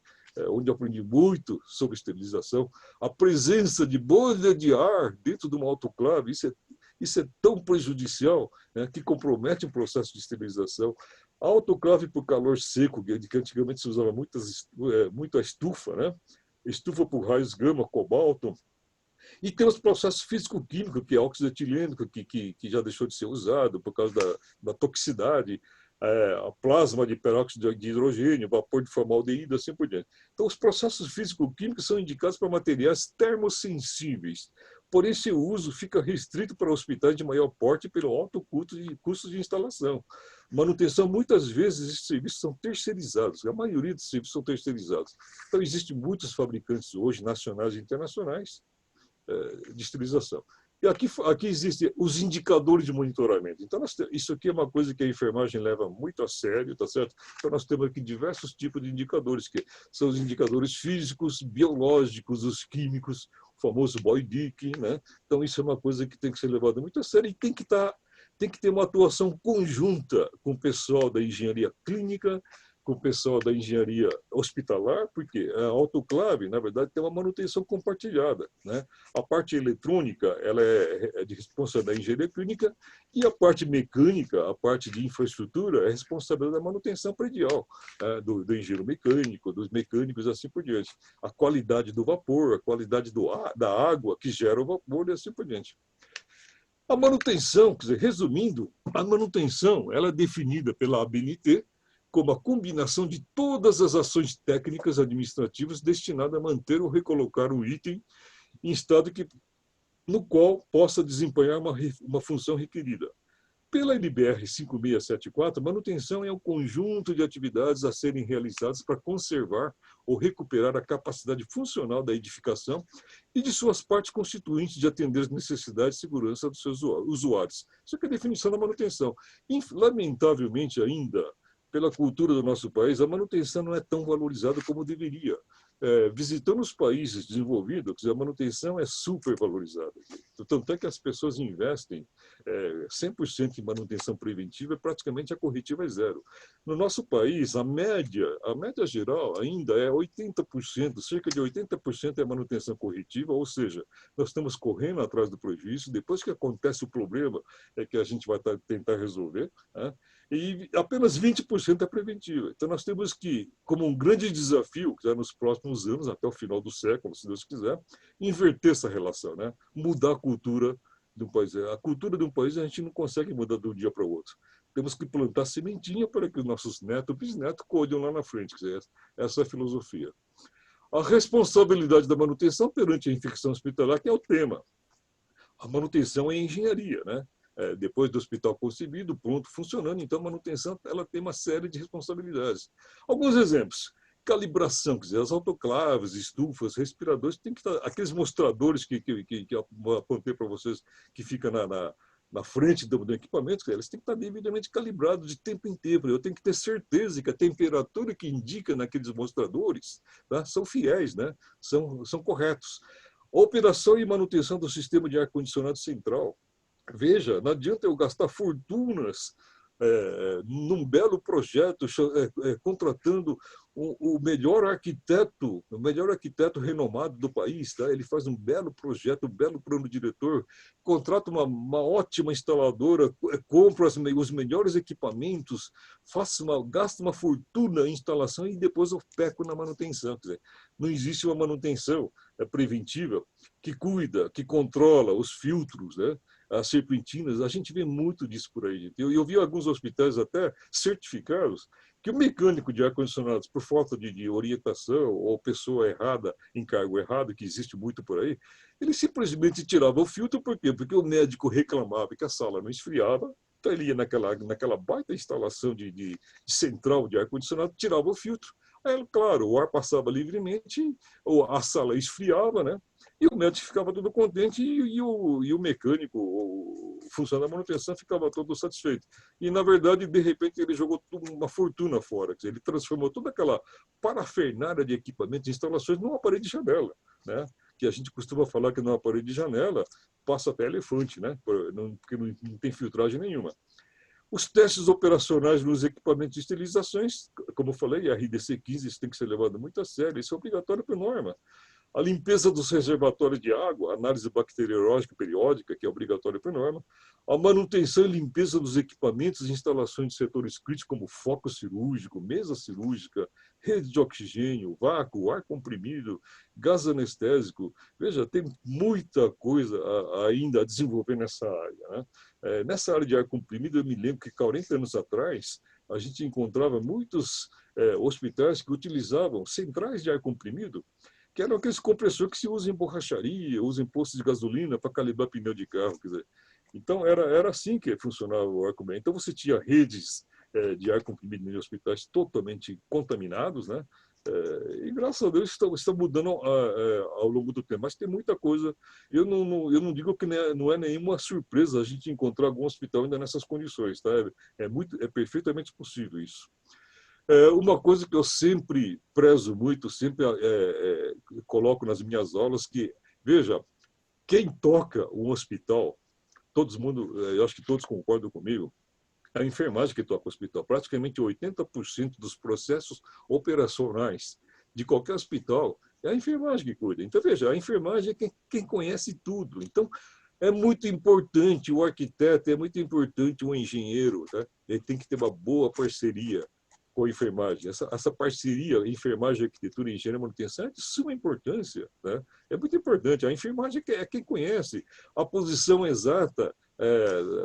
onde eu aprendi muito sobre esterilização. A presença de bolha de ar dentro de uma autoclave, isso é tão prejudicial, né, que compromete o processo de esterilização. A autoclave por calor seco, que antigamente se usava muito a estufa, né? Estufa por raios gama, cobalto. E tem os processos físico-químicos, que é óxido etilênico, que já deixou de ser usado por causa da toxicidade, a plasma de peróxido de hidrogênio, vapor de formaldeído, assim por diante. Então, os processos físico-químicos são indicados para materiais termossensíveis. Porém, seu uso fica restrito para hospitais de maior porte pelo alto custo de instalação. Manutenção, muitas vezes, esses serviços são terceirizados. A maioria dos serviços são terceirizados. Então, existem muitos fabricantes hoje, nacionais e internacionais, de esterilização. E aqui existem os indicadores de monitoramento. Então, isso aqui é uma coisa que a enfermagem leva muito a sério, tá certo? Então, nós temos aqui diversos tipos de indicadores, que são os indicadores físicos, biológicos, os químicos, o famoso Boy-Dick, né? Então, isso é uma coisa que tem que ser levada muito a sério e tem que ter uma atuação conjunta com o pessoal da engenharia clínica, com o pessoal da engenharia hospitalar, porque a autoclave, na verdade, tem uma manutenção compartilhada, né? A parte eletrônica, ela é de responsabilidade da engenharia clínica, e a parte mecânica, a parte de infraestrutura, é responsabilidade da manutenção predial, né? do engenheiro mecânico, dos mecânicos, assim por diante. A qualidade do vapor, a qualidade da água que gera o vapor, e assim por diante. A manutenção, quer dizer, resumindo, a manutenção ela é definida pela ABNT como a combinação de todas as ações técnicas administrativas destinadas a manter ou recolocar um item em estado no qual possa desempenhar uma função requerida. Pela NBR 5674, manutenção é um conjunto de atividades a serem realizadas para conservar ou recuperar a capacidade funcional da edificação e de suas partes constituintes de atender as necessidades de segurança dos seus usuários. Isso é a definição da manutenção. Lamentavelmente ainda, pela cultura do nosso país, a manutenção não é tão valorizada como deveria. visitando os países desenvolvidos, a manutenção é super valorizada. Tanto é que as pessoas investem 100% em manutenção preventiva, praticamente a corretiva é zero. No nosso país, a média geral ainda é 80%, cerca de 80% é manutenção corretiva, ou seja, nós estamos correndo atrás do prejuízo, depois que acontece o problema é que a gente vai tentar resolver, né? E apenas 20% é preventiva. Então, nós temos que, como um grande desafio, já nos próximos anos, até o final do século, se Deus quiser, inverter essa relação, né? Mudar a cultura de um país. A cultura de um país a gente não consegue mudar de um dia para o outro. Temos que plantar sementinha para que os nossos netos e bisnetos colham lá na frente. Quer dizer, essa é a filosofia. A responsabilidade da manutenção perante a infecção hospitalar, que é o tema. A manutenção é engenharia, né? Depois do hospital concebido, pronto, funcionando. Então, a manutenção ela tem uma série de responsabilidades. Alguns exemplos. Calibração, quer dizer, as autoclaves, estufas, respiradores, tem que estar, aqueles mostradores que eu apontei para vocês, que fica na frente do equipamento, eles têm que estar devidamente calibrados de tempo em tempo. Eu tenho que ter certeza que a temperatura que indica naqueles mostradores, tá, são fiéis, né? São corretos. A operação e manutenção do sistema de ar-condicionado central. Veja, não adianta eu gastar fortunas num belo projeto, contratando o melhor arquiteto renomado do país, tá? Ele faz um belo projeto, um belo plano diretor, contrata uma ótima instaladora, compra os melhores equipamentos, gasta uma fortuna em instalação e depois eu peco na manutenção. Quer dizer, não existe uma manutenção preventiva que cuida, que controla os filtros, né? As serpentinas, a gente vê muito disso por aí. Eu vi alguns hospitais até certificados que o mecânico de ar-condicionado, por falta de orientação ou pessoa errada, em cargo errado, que existe muito por aí, ele simplesmente tirava o filtro, por quê? Porque o médico reclamava que a sala não esfriava, então ele ia naquela baita instalação de central de ar-condicionado, tirava o filtro. Aí, claro, o ar passava livremente, ou a sala esfriava, né? E o médico ficava todo contente e o mecânico, o funcionário da manutenção, ficava todo satisfeito. E, na verdade, de repente, ele jogou uma fortuna fora. Quer dizer, ele transformou toda aquela parafernália de equipamentos e instalações numa parede de janela, né? Que a gente costuma falar que numa parede de janela passa até elefante, né? Porque não tem filtragem nenhuma. Os testes operacionais nos equipamentos de esterilizações, como eu falei, a RDC 15, isso tem que ser levado muito a sério, isso é obrigatório por norma. A limpeza dos reservatórios de água, análise bacteriológica periódica, que é obrigatória por norma, a manutenção e limpeza dos equipamentos e instalações de setores críticos, como foco cirúrgico, mesa cirúrgica, rede de oxigênio, vácuo, ar comprimido, gás anestésico. Veja, tem muita coisa ainda a desenvolver nessa área, né? Nessa área de ar comprimido, eu me lembro que 40 anos atrás, a gente encontrava muitos hospitais que utilizavam centrais de ar comprimido, que eram aqueles compressores que se usam em borracharia, usam em postos de gasolina para calibrar pneu de carro. Quer dizer. Então, era assim que funcionava o ar comprimido. Então, você tinha redes de ar comprimido em hospitais totalmente contaminados, né? E, graças a Deus, está mudando ao longo do tempo. Mas tem muita coisa. Eu não digo que não é nenhuma surpresa a gente encontrar algum hospital ainda nessas condições. Tá? É perfeitamente possível isso. Uma coisa que eu sempre prezo muito, sempre coloco nas minhas aulas, que, veja, quem toca um hospital, eu acho que todos concordam comigo, é a enfermagem que toca o hospital. Praticamente 80% dos processos operacionais de qualquer hospital é a enfermagem que cuida. Então, veja, a enfermagem é quem conhece tudo. Então, é muito importante o arquiteto, é muito importante o engenheiro, tá? Ele tem que ter uma boa parceria com a enfermagem. Essa parceria, enfermagem, arquitetura, engenharia e manutenção, é de suma importância. Né? É muito importante. A enfermagem é quem conhece a posição exata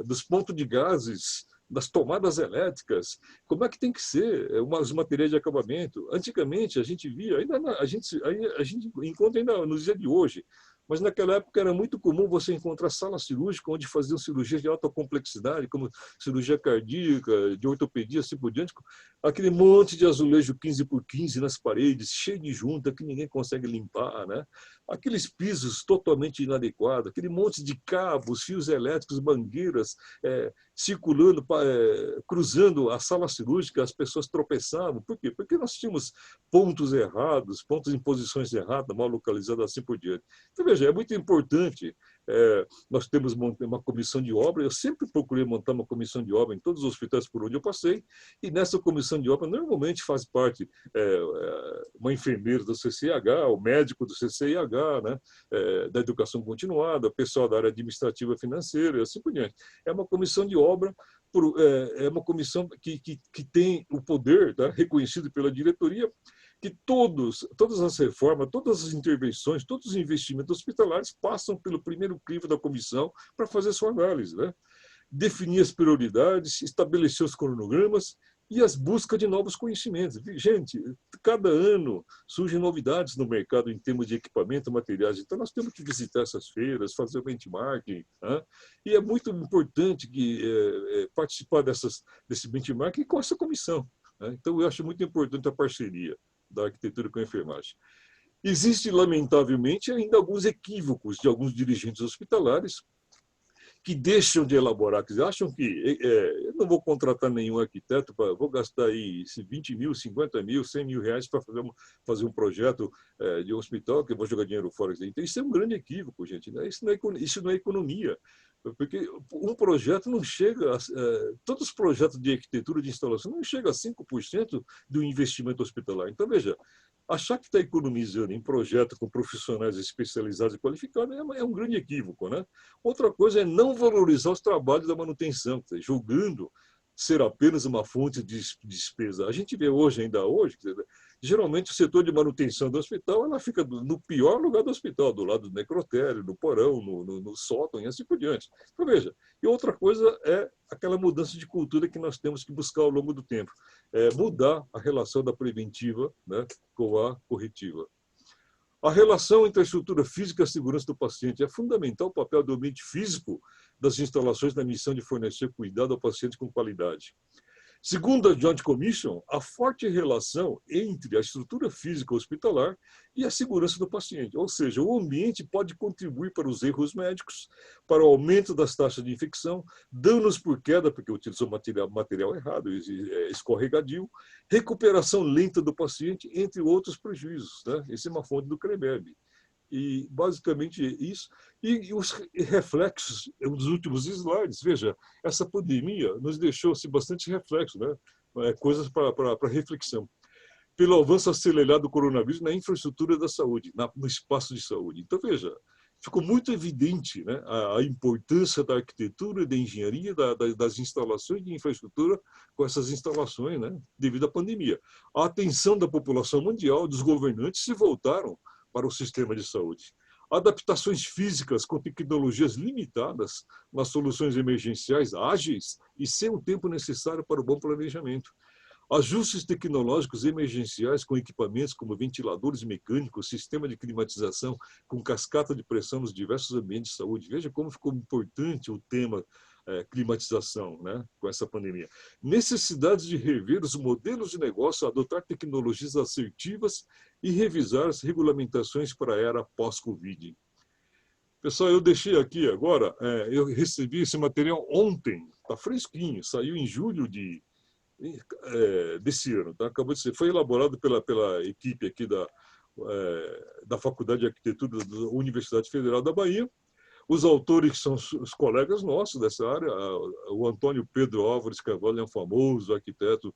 dos pontos de gases, das tomadas elétricas, como é que tem que ser os materiais de acabamento. Antigamente, a gente via, a gente encontra ainda nos dias de hoje, Mas naquela época era muito comum você encontrar sala cirúrgica onde faziam cirurgias de alta complexidade, como cirurgia cardíaca, de ortopedia, assim por diante, aquele monte de azulejo 15 por 15 nas paredes, cheio de junta que ninguém consegue limpar, né? Aqueles pisos totalmente inadequados, aquele monte de cabos, fios elétricos, mangueiras, circulando, cruzando a sala cirúrgica, as pessoas tropeçavam. Por quê? Porque nós tínhamos pontos errados, pontos em posições erradas, mal localizadas, assim por diante. Então, veja, é muito importante. Nós temos uma comissão de obra, eu sempre procurei montar uma comissão de obra em todos os hospitais por onde eu passei, e nessa comissão de obra normalmente faz parte uma enfermeira do CCIH, o médico do CCIH, né, da educação continuada, o pessoal da área administrativa financeira, e assim por diante. É uma comissão de obra, é uma comissão que tem o poder, tá, reconhecido pela diretoria, que todas as reformas, todas as intervenções, todos os investimentos hospitalares passam pelo primeiro crivo da comissão para fazer sua análise, né? Definir as prioridades, estabelecer os cronogramas e as buscas de novos conhecimentos. Gente, cada ano surgem novidades no mercado em termos de equipamento, materiais, então nós temos que visitar essas feiras, fazer o benchmarking, né? E é muito importante participar desse benchmarking com essa comissão, né? Então eu acho muito importante a parceria da arquitetura com a enfermagem. Existem, lamentavelmente, ainda alguns equívocos de alguns dirigentes hospitalares que deixam de elaborar, que acham que eu não vou contratar nenhum arquiteto, vou gastar aí 20 mil, 50 mil, 100 mil reais para fazer um projeto de um hospital, que eu vou jogar dinheiro fora. Então, isso é um grande equívoco, gente. Isso não é economia. Porque um projeto não chega, todos os projetos de arquitetura de instalação não chegam a 5% do investimento hospitalar. Então, veja, achar que está economizando em projeto com profissionais especializados e qualificados é um grande equívoco, né? Outra coisa é não valorizar os trabalhos da manutenção, julgando ser apenas uma fonte de despesa. A gente vê ainda hoje, geralmente o setor de manutenção do hospital ela fica no pior lugar do hospital, do lado do necrotério, no porão, no sótão e assim por diante. Então, veja, e outra coisa é aquela mudança de cultura que nós temos que buscar ao longo do tempo. Mudar a relação da preventiva, né, com a corretiva. A relação entre a estrutura física e a segurança do paciente é fundamental o papel do ambiente físico das instalações na missão de fornecer cuidado ao paciente com qualidade. Segundo a Joint Commission, há forte relação entre a estrutura física hospitalar e a segurança do paciente. Ou seja, o ambiente pode contribuir para os erros médicos, para o aumento das taxas de infecção, danos por queda, porque utilizou material errado, escorregadio, recuperação lenta do paciente, entre outros prejuízos, né? Essa é uma fonte do CREMEB. E basicamente isso. E os reflexos, dos últimos slides, veja, essa pandemia nos deixou bastante reflexo, né? Coisas para reflexão. Pelo avanço acelerado do coronavírus na infraestrutura da saúde, no espaço de saúde. Então, veja, ficou muito evidente, né, a importância da arquitetura, da engenharia, das instalações de infraestrutura com essas instalações, né, devido à pandemia. A atenção da população mundial, dos governantes, se voltaram para o sistema de saúde. Adaptações físicas com tecnologias limitadas nas soluções emergenciais ágeis e sem o tempo necessário para o bom planejamento. Ajustes tecnológicos emergenciais com equipamentos como ventiladores mecânicos, sistema de climatização com cascata de pressão nos diversos ambientes de saúde. Veja como ficou importante o tema climatização, né, com essa pandemia. Necessidades de rever os modelos de negócio, adotar tecnologias assertivas e revisar as regulamentações para a era pós-Covid. Pessoal, eu deixei aqui agora, eu recebi esse material ontem, está fresquinho, saiu em julho desse ano, tá? Acabou de ser, foi elaborado pela equipe aqui da Faculdade de Arquitetura da Universidade Federal da Bahia. Os autores são os colegas nossos dessa área. O Antônio Pedro Álvares Carvalho é um famoso arquiteto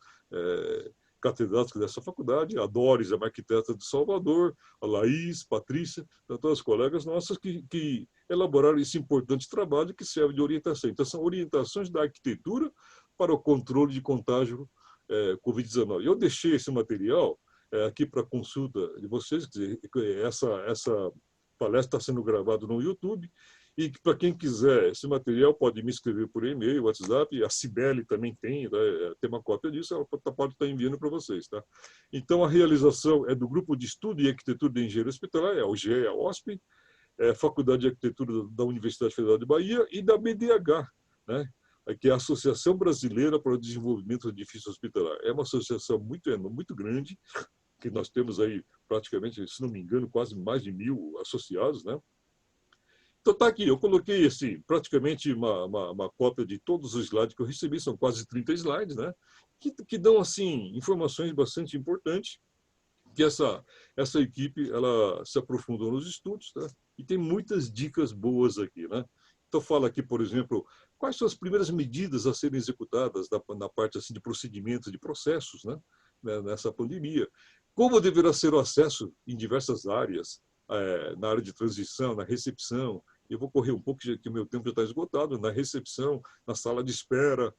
catedrático dessa faculdade. A Doris é uma arquiteta de Salvador. A Laís, Patrícia, são todas colegas nossas que elaboraram esse importante trabalho que serve de orientação. Então, são orientações da arquitetura para o controle de contágio Covid-19. Eu deixei esse material aqui para consulta de vocês. Quer dizer, essa palestra está sendo gravada no YouTube. E para quem quiser esse material, pode me escrever por e-mail, WhatsApp. A Cibele também tem uma cópia disso, ela pode estar enviando para vocês. Tá? Então, a realização é do Grupo de Estudo e Arquitetura de Engenharia Hospitalar, é o GEA-OSP, Faculdade de Arquitetura da Universidade Federal de Bahia e da BDH, né? Que é a Associação Brasileira para o Desenvolvimento do Edifício Hospitalar. É uma associação muito grande, que nós temos aí praticamente, se não me engano, quase mais de 1.000 associados, né? Então tá aqui, eu coloquei assim, praticamente uma cópia de todos os slides que eu recebi, são quase 30 slides, né? Que dão assim informações bastante importantes, que essa equipe ela se aprofundou nos estudos, né? E tem muitas dicas boas aqui, né? Então fala aqui, por exemplo, quais são as primeiras medidas a serem executadas na parte assim de procedimentos, de processos, né? Nessa pandemia. Como deverá ser o acesso em diversas áreas, na área de transição, na recepção. Eu vou correr um pouco, que o meu tempo já está esgotado, na recepção, na sala de espera,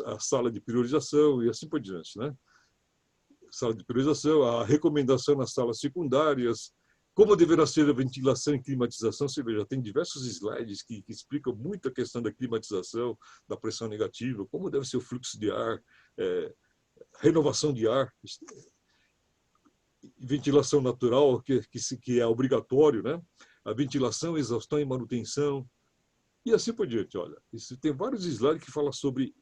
a sala de priorização e assim por diante, né? Sala de priorização, a recomendação nas salas secundárias, como deverá ser a ventilação e climatização. Você vê, já tem diversos slides que explicam muito a questão da climatização, da pressão negativa, como deve ser o fluxo de ar, renovação de ar, ventilação natural, que é obrigatório, né? A ventilação, exaustão e manutenção, e assim por diante. Olha, tem vários slides que falam sobre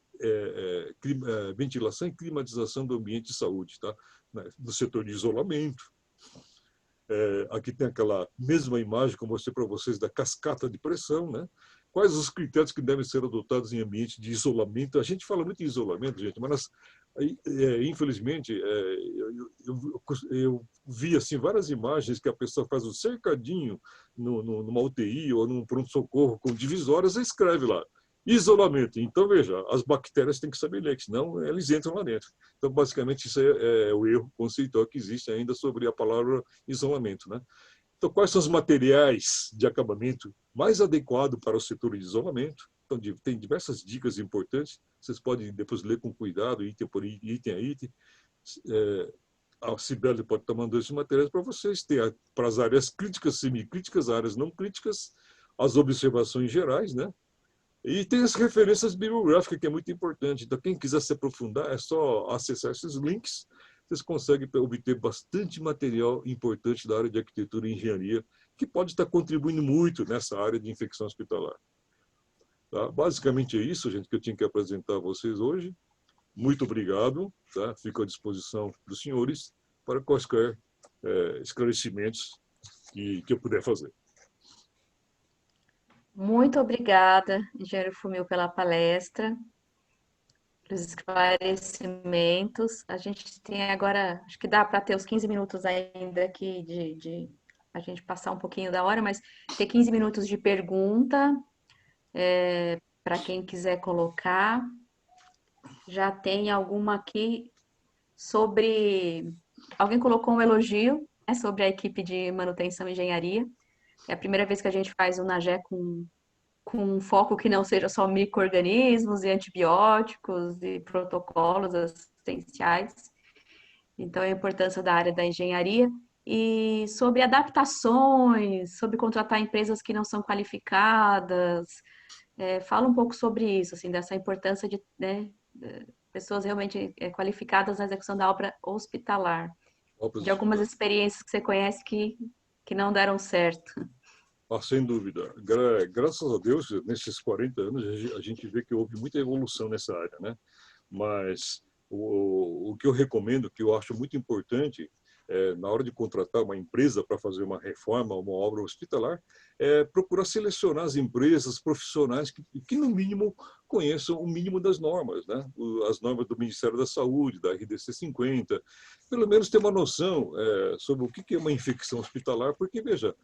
ventilação e climatização do ambiente de saúde, tá? No setor de isolamento. Aqui tem aquela mesma imagem que eu mostrei para vocês da cascata de pressão, né? Quais os critérios que devem ser adotados em ambiente de isolamento? A gente fala muito em isolamento, gente, mas infelizmente eu vi assim várias imagens que a pessoa faz um cercadinho numa UTI ou num pronto-socorro com divisórias e escreve lá isolamento. Então, veja, as bactérias têm que saber ler, senão eles entram lá dentro. Então, basicamente, isso é o erro conceitual que existe ainda sobre a palavra isolamento, né? Então, quais são os materiais de acabamento mais adequados para o setor de isolamento? Então, tem diversas dicas importantes. Vocês podem depois ler com cuidado, item por item a item. A Cibele pode estar mandando esses materiais para vocês. Tem para as áreas críticas, semicríticas, áreas não críticas, as observações gerais, né? E tem as referências bibliográficas, que é muito importante. Então, quem quiser se aprofundar, é só acessar esses links. Vocês conseguem obter bastante material importante da área de arquitetura e engenharia, que pode estar contribuindo muito nessa área de infecção hospitalar. Tá? Basicamente é isso, gente, que eu tinha que apresentar a vocês hoje. Muito obrigado. Tá? Fico à disposição dos senhores para quaisquer esclarecimentos que eu puder fazer. Muito obrigada, engenheiro Fumil, pela palestra, pelos esclarecimentos. A gente tem agora, acho que dá para ter os 15 minutos ainda aqui de a gente passar um pouquinho da hora, mas ter 15 minutos de pergunta para quem quiser colocar. Já tem alguma aqui sobre. Alguém colocou um elogio, né, sobre a equipe de manutenção e engenharia. É a primeira vez que a gente faz um NAGE com um foco que não seja só micro-organismos e antibióticos e protocolos assistenciais. Então, a importância da área da engenharia e sobre adaptações, sobre contratar empresas que não são qualificadas. Fala um pouco sobre isso, assim, dessa importância de, né, pessoas realmente qualificadas na execução da obra hospitalar. De algumas experiências que você conhece que não deram certo. Sem dúvida. Graças a Deus, nesses 40 anos, a gente vê que houve muita evolução nessa área, né? Mas o que eu recomendo, que eu acho muito importante, na hora de contratar uma empresa para fazer uma reforma, uma obra hospitalar, é procurar selecionar as empresas profissionais que no mínimo, conheçam o mínimo das normas, né? As normas do Ministério da Saúde, da RDC 50, pelo menos ter uma noção sobre o que é uma infecção hospitalar, porque, veja,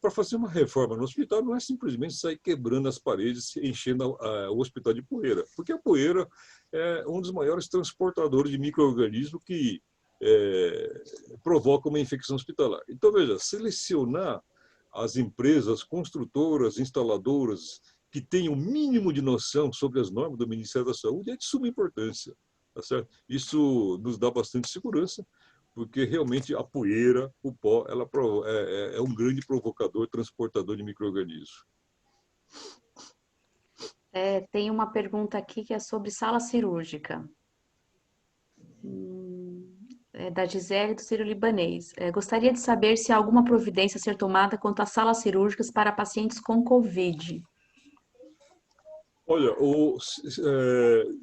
para fazer uma reforma no hospital não é simplesmente sair quebrando as paredes, enchendo o hospital de poeira, porque a poeira é um dos maiores transportadores de micro-organismos que provoca uma infecção hospitalar. Então, veja, selecionar as empresas construtoras, instaladoras, que tenham o mínimo de noção sobre as normas do Ministério da Saúde é de suma importância. Tá certo? Isso nos dá bastante segurança, porque realmente a poeira, o pó, ela é um grande provocador, transportador de micro-organismos. Tem uma pergunta aqui que é sobre sala cirúrgica. da Gisele do Sírio-Libanês. Gostaria de saber se há alguma providência a ser tomada quanto às salas cirúrgicas para pacientes com Covid. Olha,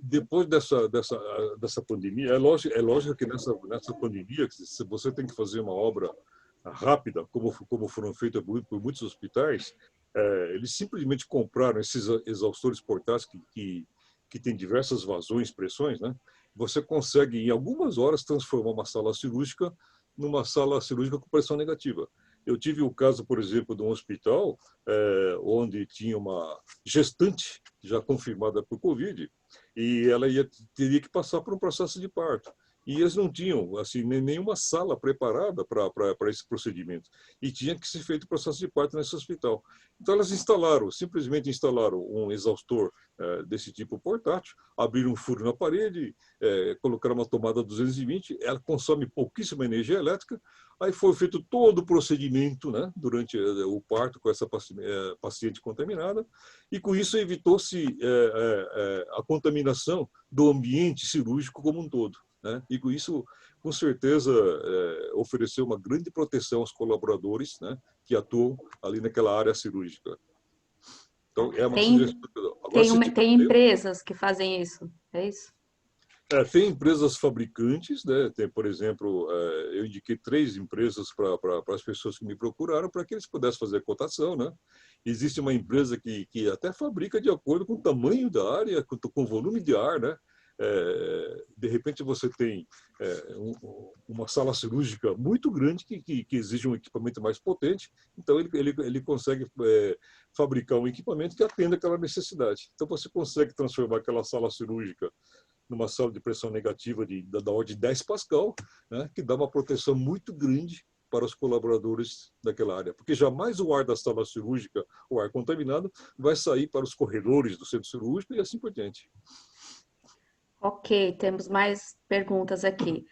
depois dessa pandemia, é lógico que nessa pandemia, se você tem que fazer uma obra rápida, como foram feitas por muitos hospitais, eles simplesmente compraram esses exaustores portáteis que têm diversas vazões, pressões, né? Você consegue, em algumas horas, transformar uma sala cirúrgica numa sala cirúrgica com pressão negativa. Eu tive o caso, por exemplo, de um hospital onde tinha uma gestante já confirmada por Covid e ela teria que passar por um processo de parto. E eles não tinham assim nenhuma sala preparada para esse procedimento. E tinha que ser feito o processo de parto nesse hospital. Então, elas simplesmente instalaram um exaustor desse tipo portátil, abriram um furo na parede, colocaram uma tomada 220, ela consome pouquíssima energia elétrica. Aí foi feito todo o procedimento, né, durante o parto com essa paciente contaminada, e com isso evitou-se a contaminação do ambiente cirúrgico como um todo. Né? E com isso, com certeza, ofereceu uma grande proteção aos colaboradores, né, que atuam ali naquela área cirúrgica. Então, é uma Tem, sugestão. Agora, se tiver tem tempo, empresas que fazem isso, é isso? tem empresas fabricantes, né? Tem, por exemplo, eu indiquei 3 empresas para as pessoas que me procuraram para que eles pudessem fazer a cotação, né? Existe uma empresa que até fabrica de acordo com o tamanho da área, com o volume de ar, né? De repente você tem uma sala cirúrgica muito grande que exige um equipamento mais potente, então ele consegue fabricar um equipamento que atenda aquela necessidade. Então você consegue transformar aquela sala cirúrgica numa sala de pressão negativa da ordem de 10 Pascal, né, que dá uma proteção muito grande para os colaboradores daquela área, porque jamais o ar da sala cirúrgica, o ar contaminado, vai sair para os corredores do centro cirúrgico e assim por diante. Ok, temos mais perguntas aqui.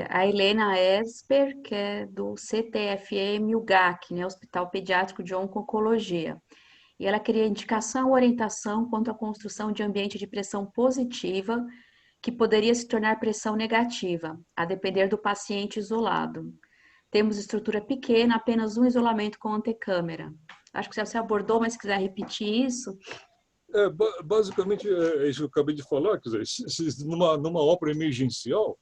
A Helena Esper, que é do CTFM UGAC, né, Hospital Pediátrico de Oncologia. E ela queria indicação ou orientação quanto à construção de ambiente de pressão positiva que poderia se tornar pressão negativa, a depender do paciente isolado. Temos estrutura pequena, apenas um isolamento com antecâmera. Acho que você abordou, mas se quiser repetir isso. Basicamente, é isso que eu acabei de falar. Quer dizer, numa obra emergencial,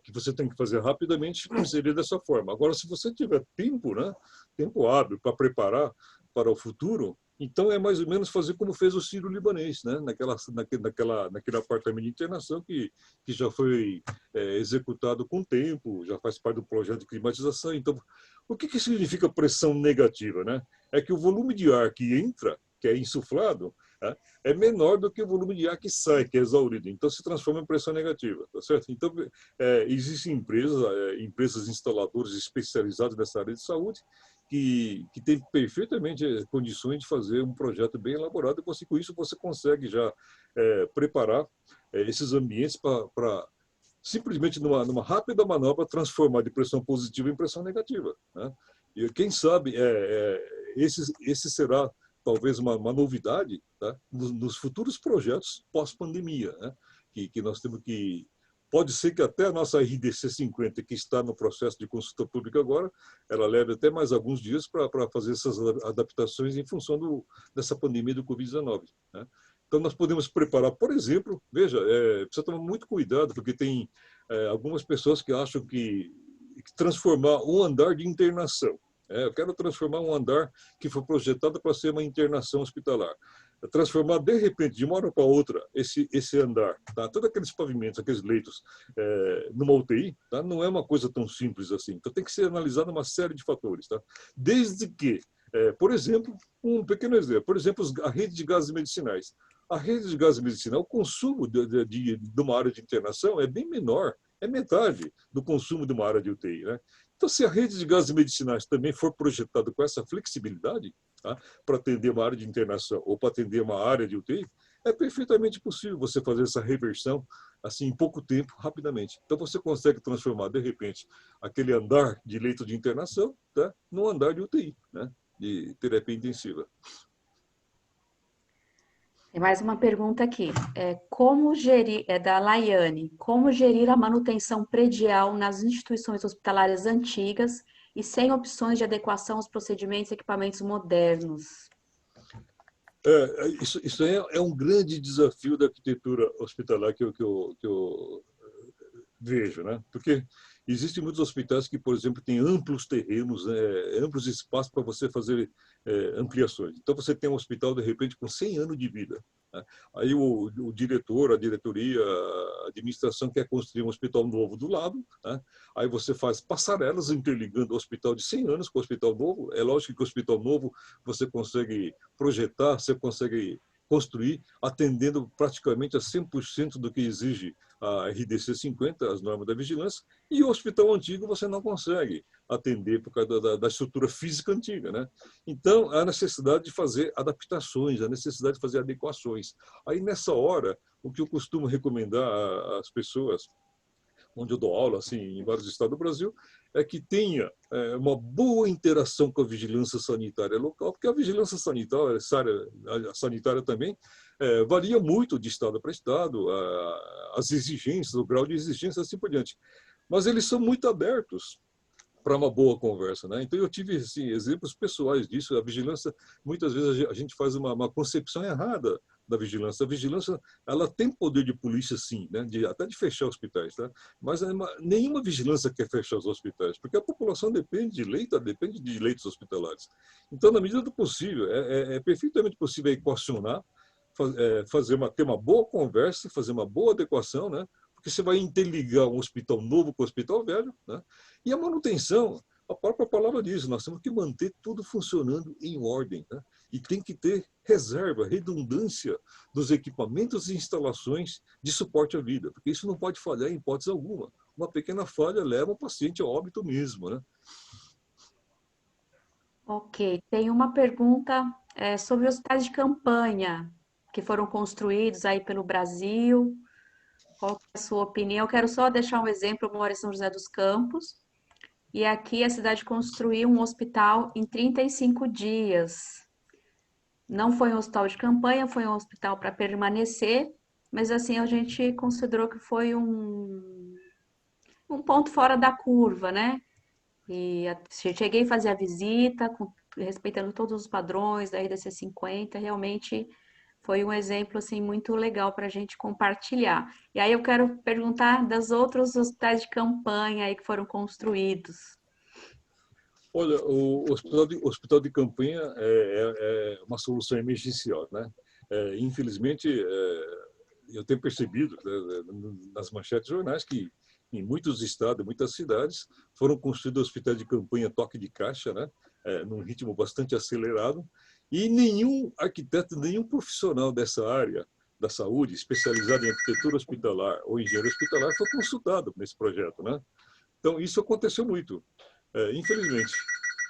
que você tem que fazer rapidamente, seria dessa forma. Agora, se você tiver tempo, né, tempo hábil para preparar para o futuro, então é mais ou menos fazer como fez o Sírio-Libanês, né, naquele apartamento de internação que já foi executado com tempo, já faz parte do projeto de climatização. Então, o que significa pressão negativa? Né? É que o volume de ar que entra, que é insuflado, é menor do que o volume de ar que sai, que é exaurido. Então, se transforma em pressão negativa, tá certo? Então, existem empresas instaladoras especializadas nessa área de saúde que têm perfeitamente condições de fazer um projeto bem elaborado e com isso você consegue já preparar esses ambientes para simplesmente numa rápida manobra transformar de pressão positiva em pressão negativa. Né? E quem sabe esse será talvez uma novidade, tá? Nos futuros projetos pós-pandemia, né? que nós temos que... Pode ser que até a nossa RDC 50, que está no processo de consulta pública agora, ela leve até mais alguns dias para fazer essas adaptações em função dessa pandemia do Covid-19. Né? Então, nós podemos preparar, por exemplo, veja, precisa tomar muito cuidado, porque tem algumas pessoas que acham que transformar um andar de internação, eu quero transformar um andar que foi projetado para ser uma internação hospitalar. Transformar, de repente, de uma hora para outra, esse andar, tá? Todos aqueles pavimentos, aqueles leitos, numa UTI, tá? Não é uma coisa tão simples assim. Então, tem que ser analisada uma série de fatores. Tá? Desde que, por exemplo, um pequeno exemplo, por exemplo, a rede de gases medicinais. A rede de gases medicinais, o consumo de uma área de internação é bem menor, é metade do consumo de uma área de UTI. Né? Então, se a rede de gases medicinais também for projetada com essa flexibilidade, tá, para atender uma área de internação ou para atender uma área de UTI, é perfeitamente possível você fazer essa reversão assim em pouco tempo, rapidamente. Então, você consegue transformar, de repente, aquele andar de leito de internação, tá, num andar de UTI, né, de terapia intensiva. Tem mais uma pergunta aqui. Como gerir, é da Laiane, como gerir a manutenção predial nas instituições hospitalares antigas e sem opções de adequação aos procedimentos e equipamentos modernos? Isso é um grande desafio da arquitetura hospitalar que eu vejo, né? Porque existem muitos hospitais que, por exemplo, têm amplos terrenos, amplos espaços para você fazer ampliações. Então, você tem um hospital, de repente, com 100 anos de vida, né? Aí o diretor, a diretoria, a administração quer construir um hospital novo do lado, né? Aí você faz passarelas interligando o hospital de 100 anos com o hospital novo. É lógico que o hospital novo você consegue projetar, você consegue construir, atendendo praticamente a 100% do que exige a RDC 50, as normas da vigilância, e o hospital antigo você não consegue atender por causa da estrutura física antiga, né? Então, há necessidade de fazer adaptações, a necessidade de fazer adequações. Aí, nessa hora, o que eu costumo recomendar às pessoas, onde eu dou aula assim, em vários estados do Brasil, é que tenha uma boa interação com a vigilância sanitária local, porque a vigilância sanitária também varia muito de estado para estado, as exigências, o grau de exigência, assim por diante. Mas eles são muito abertos para uma boa conversa, né? Então eu tive assim, exemplos pessoais disso. A vigilância, muitas vezes a gente faz uma concepção errada da vigilância. A vigilância, ela tem poder de polícia, sim, né? Até de fechar hospitais, tá? Mas nenhuma vigilância quer fechar os hospitais, porque a população depende de leito, depende de leitos hospitalares. Então, na medida do possível, é perfeitamente possível equacionar, ter uma boa conversa, fazer uma boa adequação, né? Porque você vai interligar um hospital novo com o hospital velho, né? E a manutenção, a própria palavra diz, nós temos que manter tudo funcionando em ordem, né? E tem que ter reserva, redundância dos equipamentos e instalações de suporte à vida, porque isso não pode falhar em hipótese alguma. Uma pequena falha leva o paciente a óbito mesmo, né? Ok, tem uma pergunta sobre hospitais de campanha que foram construídos aí pelo Brasil. Qual que é a sua opinião? Eu quero só deixar um exemplo. Eu moro em São José dos Campos e aqui a cidade construiu um hospital em 35 dias. Não foi um hospital de campanha, foi um hospital para permanecer, mas assim a gente considerou que foi um ponto fora da curva, né? E cheguei a fazer a visita, respeitando todos os padrões da RDC 50, realmente foi um exemplo assim muito legal para a gente compartilhar. E aí eu quero perguntar das outros hospitais de campanha aí que foram construídos. Olha, o hospital de campanha uma solução emergencial, né? Infelizmente, eu tenho percebido, nas manchetes de jornais que em muitos estados, muitas cidades, foram construídos hospitais de campanha toque de caixa, né? Num ritmo bastante acelerado, e nenhum arquiteto, nenhum profissional dessa área da saúde, especializado em arquitetura hospitalar ou engenharia hospitalar, foi consultado nesse projeto, né? Então, isso aconteceu muito, infelizmente.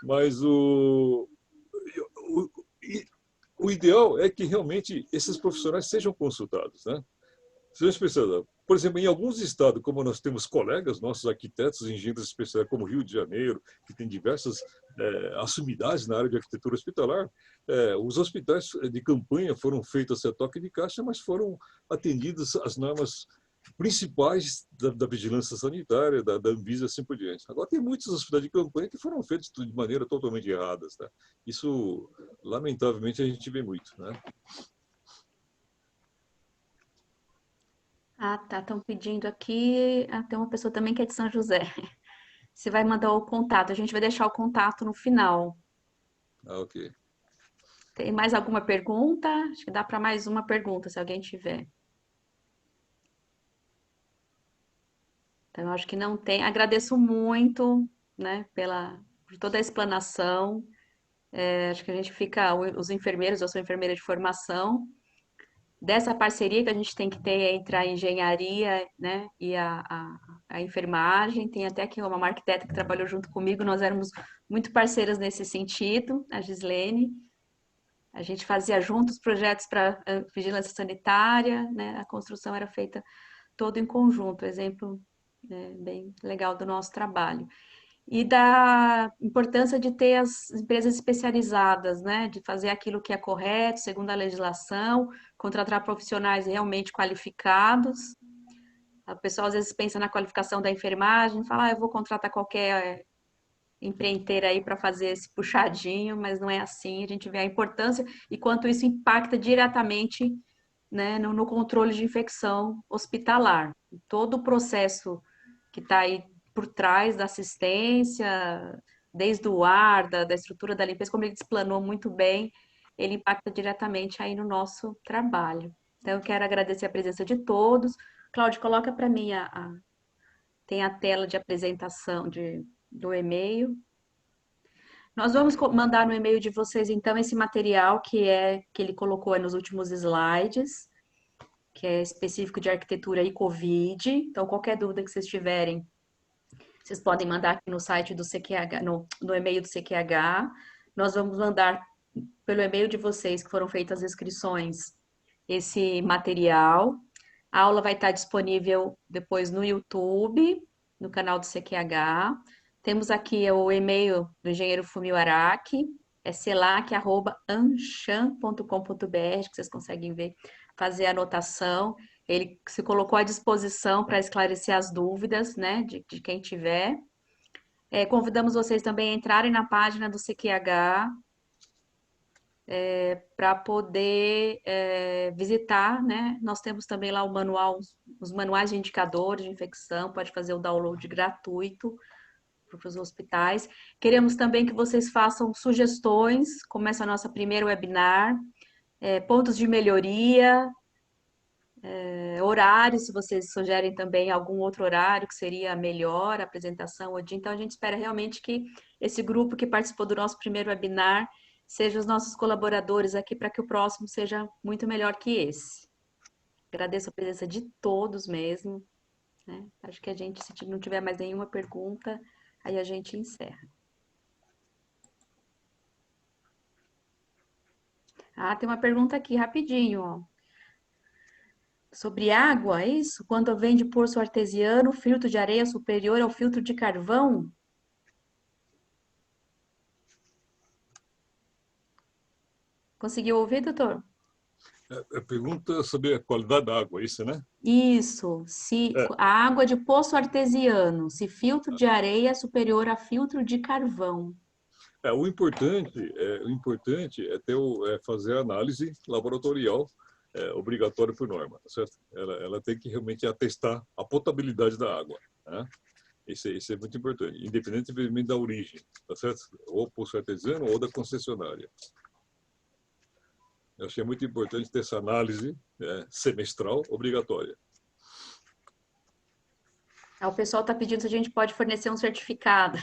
Mas o, o ideal é que realmente esses profissionais sejam consultados, né? Sejam especializados. Por exemplo, em alguns estados, como nós temos colegas, nossos arquitetos, engenheiros especiais, como Rio de Janeiro, que tem diversas assumidades na área de arquitetura hospitalar, os hospitais de campanha foram feitos a toque de caixa, mas foram atendidas as normas principais da vigilância sanitária, da Anvisa e assim por diante. Agora, tem muitos hospitais de campanha que foram feitos de maneira totalmente errada. Tá? Isso, lamentavelmente, a gente vê muito. Né? Ah, tá. Estão pedindo aqui. Ah, tem uma pessoa também que é de São José. Você vai mandar o contato. A gente vai deixar o contato no final. Ok. Tem mais alguma pergunta? Acho que dá para mais uma pergunta, se alguém tiver. Então, eu acho que não tem. Agradeço muito, né, por toda a explanação. Acho que a gente fica, os enfermeiros, eu sou enfermeira de formação, dessa parceria que a gente tem que ter entre a engenharia, né, e a enfermagem. Tem até aqui uma arquiteta que trabalhou junto comigo, nós éramos muito parceiras nesse sentido, a Gislene. A gente fazia juntos projetos para vigilância sanitária, né, a construção era feita todo em conjunto, exemplo, né, bem legal do nosso trabalho. e da importância de ter as empresas especializadas, né? De fazer aquilo que é correto, segundo a legislação, contratar profissionais realmente qualificados. O pessoal às vezes pensa na qualificação da enfermagem, fala, eu vou contratar qualquer empreiteira aí para fazer esse puxadinho, mas não é assim. A gente vê a importância e quanto isso impacta diretamente, né, no controle de infecção hospitalar. Todo o processo que está aí por trás da assistência, desde o ar, da estrutura da limpeza, como ele explanou muito bem, ele impacta diretamente aí no nosso trabalho. Então, eu quero agradecer a presença de todos. Cláudio, coloca para mim tem a tela de apresentação do e-mail. Nós vamos mandar no e-mail de vocês, então, esse material que ele colocou nos últimos slides, que é específico de arquitetura e Covid. Então, qualquer dúvida que vocês tiverem, vocês podem mandar aqui no site do CQH, no e-mail do CQH. Nós vamos mandar pelo e-mail de vocês que foram feitas as inscrições esse material. A aula vai estar disponível depois no YouTube, no canal do CQH. Temos aqui o e-mail do engenheiro Fumio Araki, é celac@anchan.com.br, que vocês conseguem ver, fazer a anotação. Ele se colocou à disposição para esclarecer as dúvidas, né, de quem tiver. Convidamos vocês também a entrarem na página do CQH, para poder visitar, né? Nós temos também lá o manual, os manuais de indicadores de infecção, pode fazer o download gratuito para os hospitais. Queremos também que vocês façam sugestões, como essa nossa primeira webinar, pontos de melhoria, horários, se vocês sugerem também algum outro horário que seria melhor, a apresentação, o dia. Então, a gente espera realmente que esse grupo que participou do nosso primeiro webinar sejam os nossos colaboradores aqui para que o próximo seja muito melhor que esse. Agradeço a presença de todos mesmo, né? Acho que a gente, se não tiver mais nenhuma pergunta, aí a gente encerra. Tem uma pergunta aqui, rapidinho, ó. Sobre água, é isso? Quando vem de poço artesiano, o filtro de areia superior ao filtro de carvão? Conseguiu ouvir, doutor? A pergunta sobre a qualidade da água, isso, né? Isso. Se É, a água de poço artesiano, se filtro de areia é superior a filtro de carvão. o importante é fazer a análise laboratorial obrigatória por norma, tá certo? Ela tem que realmente atestar a potabilidade da água, né? Isso é muito importante, independentemente da origem, tá certo? Ou poço artesiano ou da concessionária. Eu achei muito importante ter essa análise semestral obrigatória. O pessoal está pedindo se a gente pode fornecer um certificado.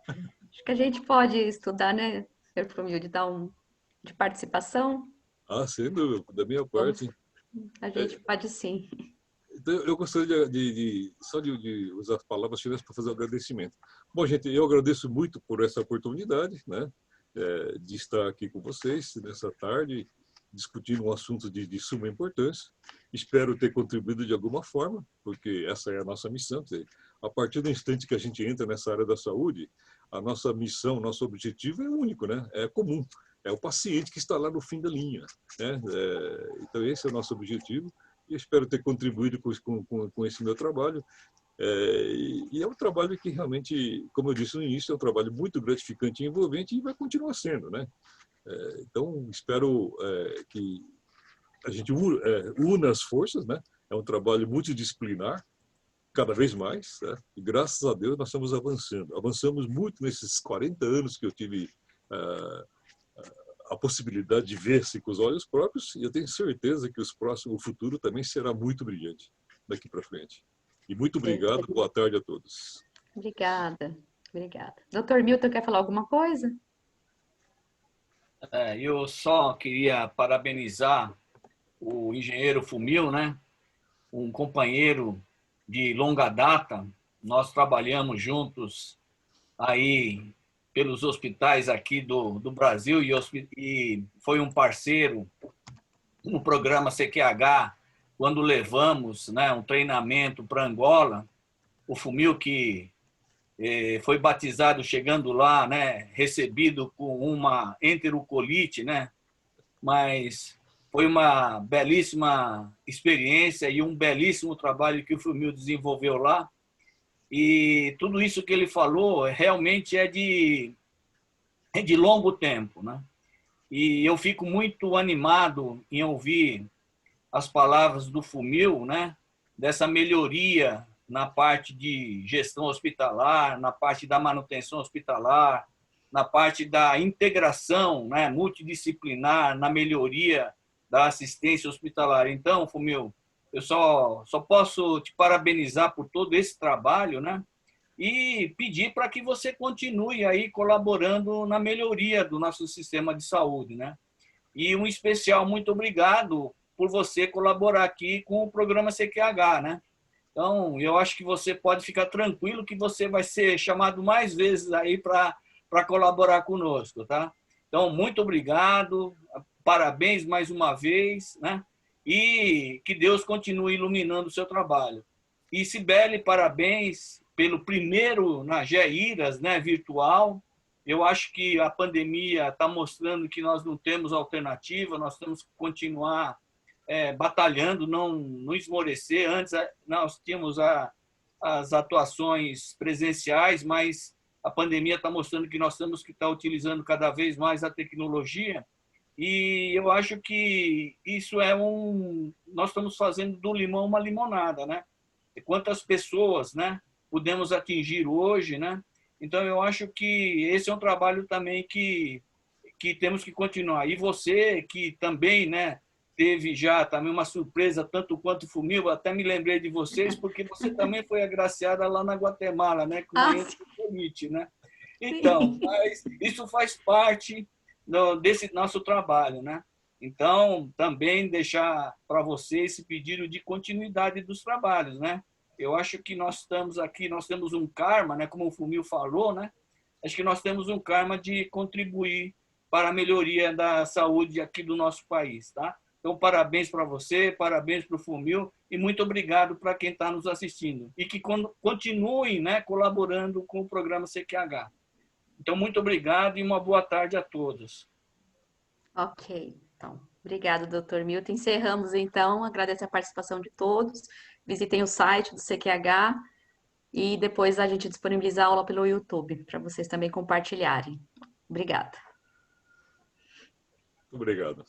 Acho que a gente pode estudar, né, Sr. Fumio, de participação. Sem dúvida, da minha parte. A gente pode sim. Então, eu gostaria só de usar as palavras finais para fazer um agradecimento. Bom, gente, eu agradeço muito por essa oportunidade, né, de estar aqui com vocês nessa tarde, discutindo um assunto de suma importância. Espero ter contribuído de alguma forma, porque essa é a nossa missão. Quer dizer, a partir do instante que a gente entra nessa área da saúde, a nossa missão, nosso objetivo é único, né? É comum. É o paciente que está lá no fim da linha, né? Então, esse é o nosso objetivo. E espero ter contribuído com esse meu trabalho. E é um trabalho que realmente, como eu disse no início, é um trabalho muito gratificante e envolvente e vai continuar sendo, né? Então, espero que a gente una as forças, né? É um trabalho multidisciplinar, cada vez mais, né? E graças a Deus nós estamos avançando. Avançamos muito nesses 40 anos que eu tive a possibilidade de ver-se com os olhos próprios, e eu tenho certeza que o futuro também será muito brilhante daqui para frente. E muito obrigado, boa tarde a todos. Obrigada. Doutor Milton, quer falar alguma coisa? Eu só queria parabenizar o engenheiro Fumio, né? Um companheiro de longa data. Nós trabalhamos juntos aí pelos hospitais aqui do Brasil e foi um parceiro no programa CQH, quando levamos, né, um treinamento para Angola. O Fumio, que foi batizado chegando lá, né, recebido com uma enterocolite, né, mas foi uma belíssima experiência e um belíssimo trabalho que o Fumil desenvolveu lá. E tudo isso que ele falou realmente é de longo tempo, né? E eu fico muito animado em ouvir as palavras do Fumil, né? Dessa melhoria na parte de gestão hospitalar, na parte da manutenção hospitalar, na parte da integração, né, multidisciplinar, na melhoria da assistência hospitalar. Então, Fumil, eu só posso te parabenizar por todo esse trabalho, né? E pedir para que você continue aí colaborando na melhoria do nosso sistema de saúde, né? E um especial muito obrigado por você colaborar aqui com o programa CQH, né? Então, eu acho que você pode ficar tranquilo que você vai ser chamado mais vezes aí para colaborar conosco, tá? Então, muito obrigado, parabéns mais uma vez, né? E que Deus continue iluminando o seu trabalho. E Cibele, parabéns pelo primeiro na GEIRAS, né, virtual. Eu acho que a pandemia está mostrando que nós não temos alternativa, nós temos que continuar batalhando, não esmorecer. Antes nós tínhamos as atuações presenciais, mas a pandemia está mostrando que nós temos que estar utilizando cada vez mais a tecnologia. E eu acho que isso nós estamos fazendo do limão uma limonada, né? E quantas pessoas, né, podemos atingir hoje, né? Então eu acho que esse é um trabalho também que temos que continuar. E você que também, né, teve já também uma surpresa tanto quanto o Fumil, até me lembrei de vocês porque você também foi agraciada lá na Guatemala, né, com uma enterocolite, né? Então, mas isso faz parte desse nosso trabalho, né? Então, também deixar para você esse pedido de continuidade dos trabalhos, né? Eu acho que nós estamos aqui, nós temos um karma, né? Como o Fumil falou, né? Acho que nós temos um karma de contribuir para a melhoria da saúde aqui do nosso país, tá? Então, parabéns para você, parabéns para o Fumil e muito obrigado para quem está nos assistindo. E que continuem, né, colaborando com o programa CQH. Então, muito obrigado e uma boa tarde a todos. Ok, então, obrigado, doutor Milton. Encerramos, então, agradeço a participação de todos. Visitem o site do CQH e depois a gente disponibiliza a aula pelo YouTube, para vocês também compartilharem. Obrigada. Obrigado.